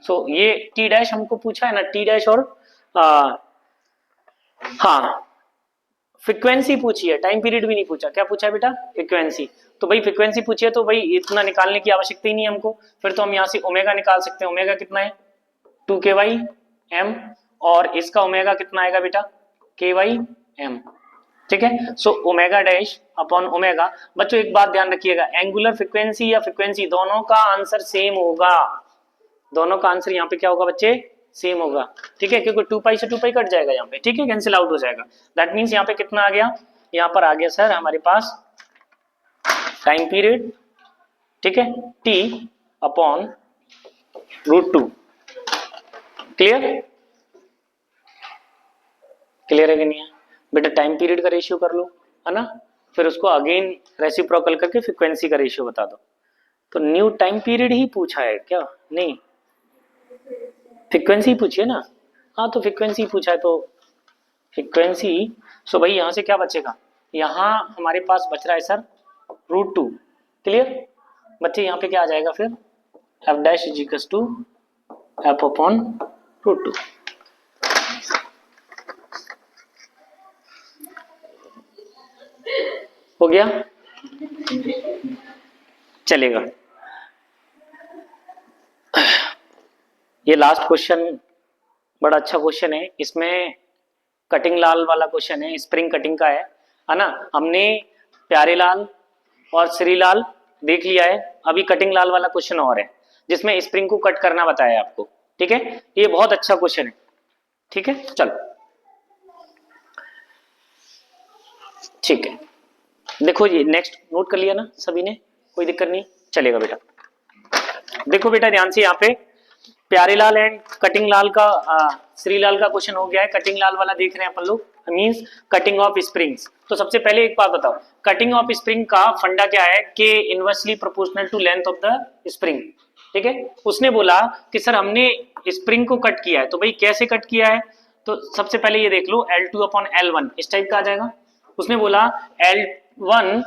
[SPEAKER 1] So ये t डैश हमको पूछा है ना, t डैश और हाँ फ्रीक्वेंसी पूछी है, टाइम पीरियड भी नहीं पूछा। क्या पूछा है बेटा, फ्रीक्वेंसी। तो भाई फ्रीक्वेंसी पूछी है तो भाई इतना निकालने की आवश्यकता ही नहीं है हमको, फिर तो हम यहाँ से ओमेगा निकाल सकते हैं। ओमेगा कितना है, 2k बाई m, और इसका ओमेगा कितना आएगा बेटा, k बाई m, ठीक है। So omega dash upon omega. बच्चों एक बात ध्यान रखिएगा, एंगुलर फ्रीक्वेंसी या फ्रीक्वेंसी दोनों का आंसर सेम होगा, दोनों का आंसर यहाँ पे क्या होगा बच्चे, सेम होगा, ठीक है, क्योंकि 2 पाई से 2 पाई कट जाएगा यहाँ पे, ठीक है, कैंसिल आउट हो जाएगा। दैट मीन्स यहाँ पे कितना आ गया, यहाँ पर आ गया सर हमारे पास टाइम पीरियड, ठीक है, t अपॉन √2। क्लियर, क्लियर है कि नहीं है बेटा, टाइम पीरियड का रेशियो कर लो, है ना, फिर उसको अगेन रेसिप्रोकल करके फ्रीक्वेंसी का रेशियो बता दो। तो न्यू टाइम पीरियड ही पूछा है क्या, नहीं फ्रीक्वेंसी पूछिए ना, हाँ तो फ्रीक्वेंसी पूछा है तो फ्रीक्वेंसी, सो भाई यहाँ से क्या बचेगा, यहाँ हमारे पास बच रहा है सर √2। क्लियर बच्चे, यहाँ पे क्या आ जाएगा फिर, f dash is equal to f upon √2। हो गया, चलेगा। ये लास्ट क्वेश्चन बड़ा अच्छा क्वेश्चन है, इसमें कटिंग लाल वाला क्वेश्चन है, स्प्रिंग कटिंग का है ना। हमने प्यारे लाल और श्री लाल देख लिया है, अभी कटिंग लाल वाला क्वेश्चन और है जिसमें स्प्रिंग को कट करना बताया है आपको। ठीक है, ये बहुत अच्छा क्वेश्चन है। ठीक है, चलो ठीक है, देखो ये नेक्स्ट नोट कर लिया ना सभी ने, कोई दिक्कत नहीं, चलेगा बेटा। देखो बेटा ध्यान से, यहाँ पे प्यारे लाल एंड कटिंग लाल का श्री लाल का क्वेश्चन हो गया है। कटिंग लाल वाला देख रहे हैं अपन लोग, मींस कटिंग ऑफ स्प्रिंग्स। तो सबसे पहले एक बात बताओ, कटिंग ऑफ स्प्रिंग का फंडा क्या है, k inversely proportional to length of the spring. ठीक है, उसने बोला कि सर हमने स्प्रिंग को कट किया है, तो भाई कैसे कट किया है, तो सबसे पहले ये देख लो L2 अपॉन L1 इस टाइप का आ जाएगा। उसने बोला L1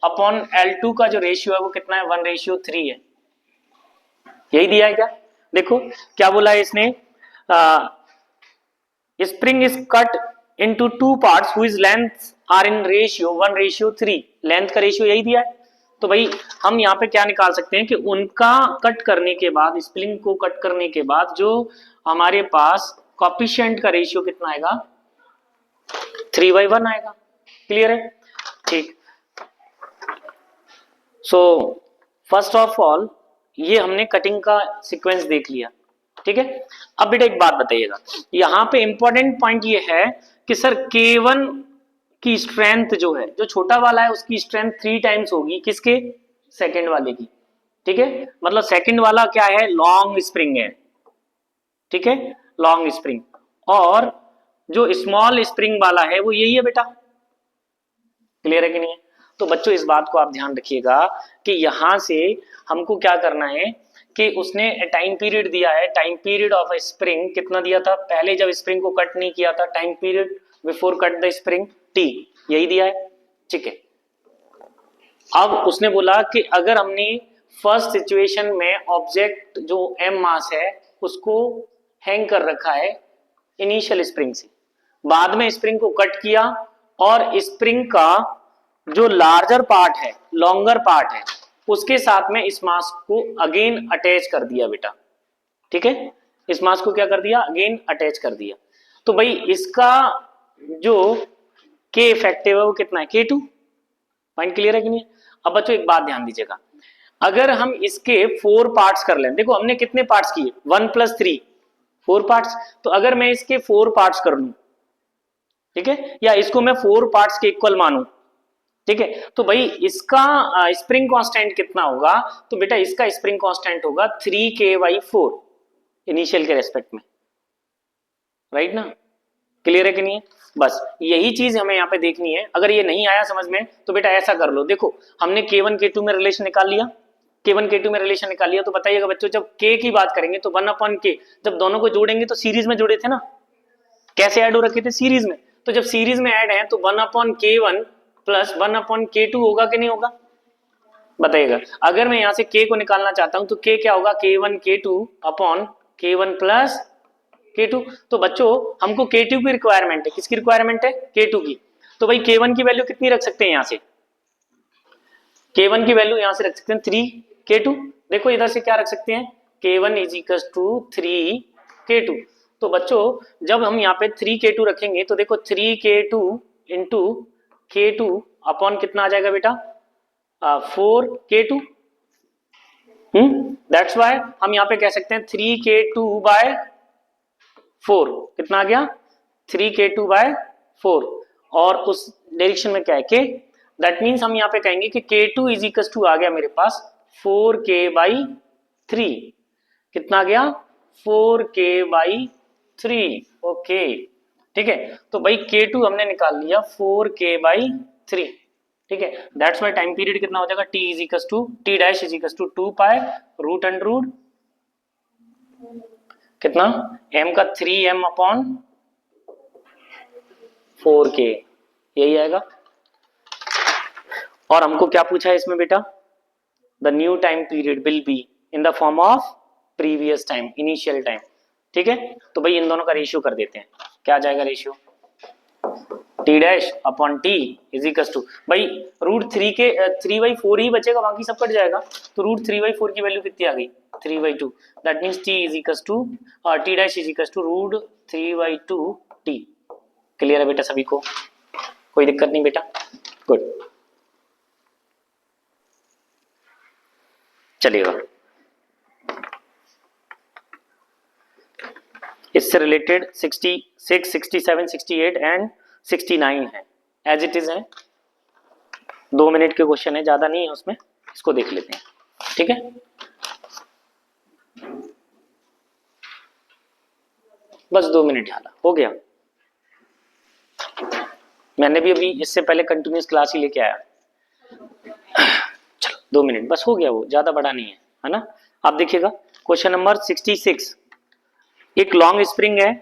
[SPEAKER 1] अपॉन L2 का जो रेशियो है वो कितना है, 1:3 है। यही दिया है क्या, देखो क्या बोला है इसने, spring is cut into 2 parts whose length are in ratio 1:3। Length का रेशियो यही दिया है। तो भाई हम यहाँ पे क्या निकाल सकते हैं कि उनका कट करने के बाद, स्प्रिंग को कट करने के बाद जो हमारे पास कॉफिशिएंट का रेशियो कितना आएगा, 3/1 आएगा। क्लियर है, ठीक। सो फर्स्ट ऑफ ऑल ये हमने कटिंग का सीक्वेंस देख लिया। ठीक है, अब बेटा एक बात बताइएगा, यहाँ पे इंपॉर्टेंट पॉइंट ये है कि सर K1 की स्ट्रेंथ जो है, जो छोटा वाला है उसकी स्ट्रेंथ 3 टाइम्स होगी किसके, सेकंड वाले की। ठीक है, मतलब सेकंड वाला क्या है, लॉन्ग स्प्रिंग है। ठीक है, लॉन्ग स्प्रिंग, और जो स्मॉल स्प्रिंग वाला है वो यही है बेटा। क्लियर है कि नहीं है, तो बच्चों इस बात को आप ध्यान रखिएगा कि यहां से हमको क्या करना है कि उसने टाइम पीरियड दिया है, time period of A spring कितना दिया था पहले जब स्प्रिंग को कट नहीं किया था, time period before cut the spring T, यही दिया है। ठीक है, अब उसने बोला कि अगर हमने फर्स्ट सिचुएशन में ऑब्जेक्ट जो m मास है उसको हैंग कर रखा है इनिशियल स्प्रिंग से, बाद में स्प्रिंग को कट किया और स्प्रिंग का जो लार्जर पार्ट है, लॉन्गर पार्ट है, उसके साथ में इस मास को अगेन अटैच कर दिया बेटा। ठीक है, इस मास को क्या कर दिया, अगेन अटैच कर दिया। तो भाई इसका जो K इफेक्टिव है वो कितना है, K2। पॉइंट क्लियर है कि नहीं। अब बच्चों एक बात ध्यान दीजिएगा, अगर हम इसके 4 पार्ट्स कर लें, देखो हमने कितने पार्ट्स किए, 1 + 3 4 पार्ट्स, तो अगर मैं इसके 4 पार्ट्स कर लूं, ठीक है, या इसको मैं 4 पार्ट्स के इक्वल मानूं, ठीक है, तो भाई इसका स्प्रिंग कांस्टेंट कितना होगा, तो बेटा इसका स्प्रिंग कांस्टेंट होगा 3K/4 इनिशियल के रेस्पेक्ट में, राइट ना। क्लियर है कि नहीं है, बस यही चीज हमें यहाँ पे देखनी है। अगर ये नहीं आया समझ में तो बेटा ऐसा कर लो, देखो हमने K1 K2 में रिलेशन निकाल लिया, K1 K2 में रिलेशन निकाल लिया, तो बताइएगा बच्चों जब K की बात करेंगे तो 1/K, जब दोनों को जोड़ेंगे तो सीरीज में जोड़े थे ना, कैसे ऐड हो रखे थे, सीरीज में, तो जब सीरीज में ऐड है तो 1/K1 + 1/K2 होगा कि नहीं होगा, बताइएगा। अगर मैं यहाँ से K को निकालना चाहता हूं तो K क्या होगा, K1 K2 upon K1 + K2। तो बच्चों हमको K2 की रिक्वायरमेंट है, किसकी रिक्वायरमेंट है, K2 की। तो भाई K1 की वैल्यू कितनी रख सकते हैं, यहाँ से K1 की वैल्यू यहाँ से रख सकते हैं 3K2। देखो इधर से क्या रख सकते हैं, K1 = 3K2। तो बच्चों जब हम यहाँ पे 3K2 रखेंगे तो देखो 3K2 इंटू K2 अपॉन कितना आ जाएगा बेटा, 4K2। दैट्स वाई हम यहाँ पे कह सकते हैं 3K2/4, कितना आ गया, 3K2/4, और उस डायरेक्शन में क्या है K, दैट मीन्स हम यहाँ पे कहेंगे कि K2 = आ गया मेरे पास 4K/3, कितना आ गया, 4K/3। ओके ठीक है, तो भाई K2 हमने निकाल लिया 4K/3। ठीक है, दैट्स वाई टाइम पीरियड कितना हो जाएगा, T = 2 pi root under root कितना, m का 3m अपॉन 4k, यही आएगा। और हमको क्या पूछा है इसमें बेटा, the new time period will be in the form of previous time, initial time. ठीक है, तो भाई इन दोनों का रेशियो कर देते हैं। क्या आ जाएगा ratio, t dash upon t is equal to, भाई √3 के 3/4 ही बचेगा, बाकी सब कट जाएगा। तो √3/4 की वैल्यू कितनी आ गई, 3/2। That means t is equal to t dash is equal to √3/2 t. Clear है बेटा सभी को, कोई दिक्कत नहीं बेटा, गुड। चलिएगा, इससे रिलेटेड 66, 67, 68 एंड 69 है, एज इट इज है। 2 मिनट के क्वेश्चन है, ज्यादा नहीं है उसमें, इसको देख लेते हैं। ठीक है, बस 2 मिनट ज्यादा हो गया। मैंने भी अभी इससे पहले कंटिन्यूस क्लास ही लेके आया। चलो 2 मिनट बस हो गया, वो ज्यादा बड़ा नहीं है ना। आप देखिएगा क्वेश्चन नंबर 66, एक लॉन्ग स्प्रिंग है।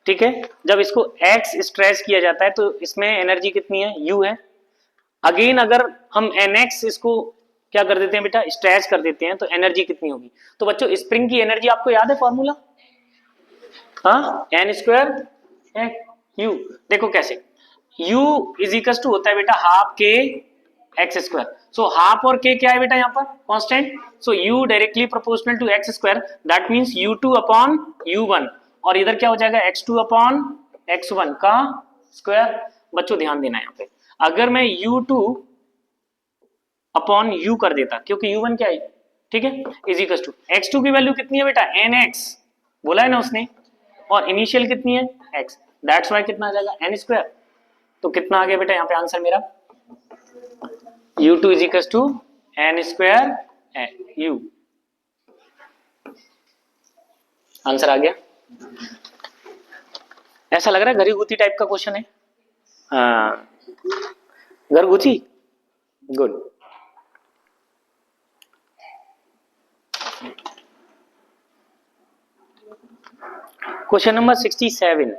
[SPEAKER 1] ठीक है, जब इसको x स्ट्रेच किया जाता है तो इसमें एनर्जी कितनी है, u है। अगेन अगर हम nx इसको क्या कर देते हैं बेटा, स्ट्रेच कर देते हैं, तो एनर्जी कितनी होगी। तो बच्चों स्प्रिंग की एनर्जी आपको याद है फॉर्मूला, हाँ, n² u। देखो कैसे, u इज इक्वल टू होता है बेटा हाफ के x²। सो हाफ और k क्या है बेटा यहाँ पर, constant. So u directly proportional to x², that means u2 upon u1, और इधर क्या हो जाएगा x2 अपॉन x1 का स्क्वायर। बच्चों ध्यान देना यहाँ पे, अगर मैं u2 अपॉन u कर देता, क्योंकि u1 क्या है, ठीक है, इज इक्वल टू x2 की वैल्यू कितनी है बेटा, nx बोला है ना उसने, और इनिशियल कितनी है x, दैट्स वाई कितना आ जाएगा n²। तो कितना आ गया बेटा यहाँ पे आंसर मेरा, u2 is equal to n² u। Answer आ गया। ऐसा लग रहा है घरीघूती टाइप का क्वेश्चन है, हाँ घरगुती, गुड। क्वेश्चन नंबर 67,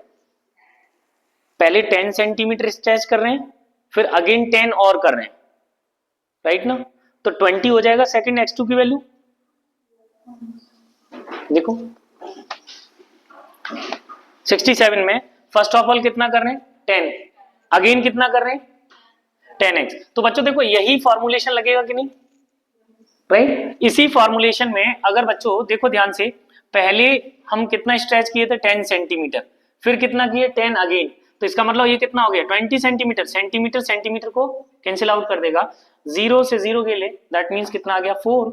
[SPEAKER 1] पहले 10 सेंटीमीटर स्ट्रेच कर रहे हैं, फिर अगेन 10 और कर रहे हैं, राइट ना। तो 20 हो जाएगा सेकंड x2 की वैल्यू। देखो 67 में फर्स्ट ऑफ ऑल कितना कर रहे हैं 10, अगेन कितना कर रहे हैं 10x। तो बच्चों देखो यही फॉर्मुलेशन लगेगा कि नहीं, राइट। इसी फॉर्मुलेशन में अगर बच्चों देखो ध्यान से, पहले हम कितना स्ट्रेच किए थे 10 सेंटीमीटर, फिर कितना किए 10 अगेन, तो इसका मतलब ये कितना हो गया 20 सेंटीमीटर। सेंटीमीटर सेंटीमीटर को कैंसिल आउट कर देगा, 0 से 0 के लिए, दैट मींस कितना आ गया 4,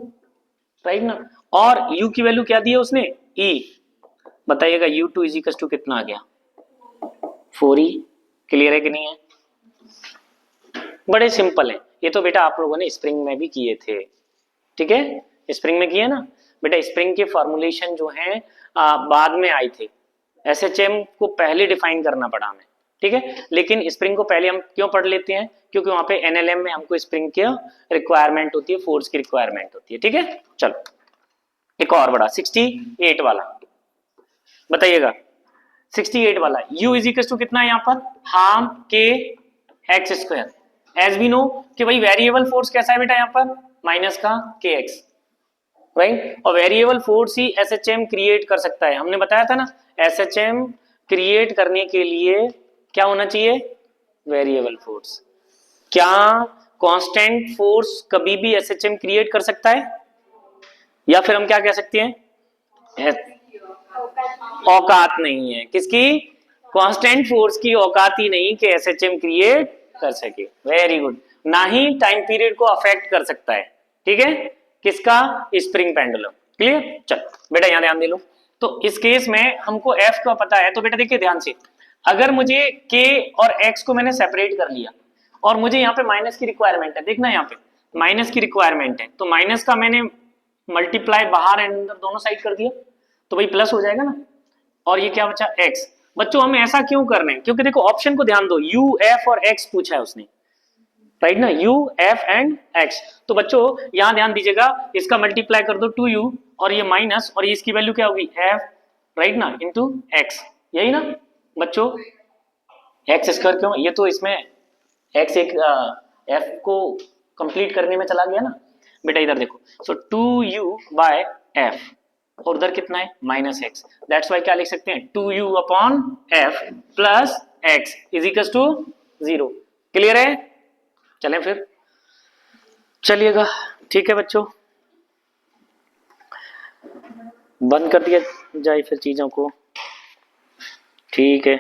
[SPEAKER 1] राइट ना। और u की वैल्यू क्या दी है उसने, e। बताइएगा u2 इज इक्वल टू कितना आ गया 4e। क्लियर है कि नहीं है, बड़े सिंपल है ये तो बेटा, आप लोगों ने स्प्रिंग में भी किए थे। ठीक है, स्प्रिंग में किए ना बेटा, स्प्रिंग के फॉर्मुलेशन जो है बाद में आए थे, एसएचएम को पहले डिफाइन करना पड़ा हमें। ठीक है, लेकिन स्प्रिंग को पहले हम क्यों पढ़ लेते हैं, क्योंकि वहां पे एनएलएम में हमको स्प्रिंग की रिक्वायरमेंट होती है, फोर्स की रिक्वायरमेंट होती है। ठीक है, चलो एक और बड़ा 68 वाला बताइएगा। 68 वाला u इज इक्वल टू कितना है यहाँ पर, हाफ के x²। एज वी नो कि भाई वेरिएबल फोर्स कैसा है बेटा यहाँ पर, माइनस का kx, राइट। और वेरिएबल फोर्स ही एसएचएम क्रिएट कर सकता है, हमने बताया था ना, एसएचएम क्रिएट करने के लिए क्या होना चाहिए, वेरिएबल फोर्स। क्या कांस्टेंट फोर्स कभी भी एसएचएम क्रिएट कर सकता है, या फिर हम क्या कह सकते हैं, औकात नहीं है किसकी, कांस्टेंट फोर्स की औकात ही नहीं कि एसएचएम क्रिएट कर सके। वेरी गुड, ना ही टाइम पीरियड को अफेक्ट कर सकता है। ठीक है, किसका, स्प्रिंग पेंडुलम। क्लियर, चल बेटा यहां ध्यान दे लो। तो इस केस में हमको एफ का पता है, तो बेटा देखिए ध्यान से, अगर मुझे के और एक्स को मैंने सेपरेट कर लिया और मुझे यहाँ पे माइनस की रिक्वायरमेंट है, देखना यहाँ पे माइनस की रिक्वायरमेंट है, तो माइनस का मैंने मल्टीप्लाई बाहर एंड अंदर दोनों साइड कर दिया, तो भाई प्लस हो जाएगा ना। और ये क्या बचा x। बच्चों हम ऐसा क्यों कर रहे हैं, क्योंकि देखो ऑप्शन को ध्यान दो, u, f और x पूछा है उसने, राइट ना, u, f एंड x। तो बच्चों यहां ध्यान दीजिएगा, इसका मल्टीप्लाई कर दो 2u और ये माइनस, और ये इसकी वैल्यू क्या होगी f, राइट ना, इंटू एक्स, यही ना बच्चों, एक्स स्क्वायर क्यों, ये तो इसमें एक्स एक एफ को कंप्लीट करने में चला गया ना बेटा, इधर देखो, सो 2u बाय एफ और उधर कितना है माइनस एक्स, दैट्स वाई क्या लिख सकते हैं 2u upon f plus x is equal to 0। Clear है, चलें फिर, चलिएगा, ठीक है बच्चों, बंद कर दिया जाए फिर चीजों को, ठीक है।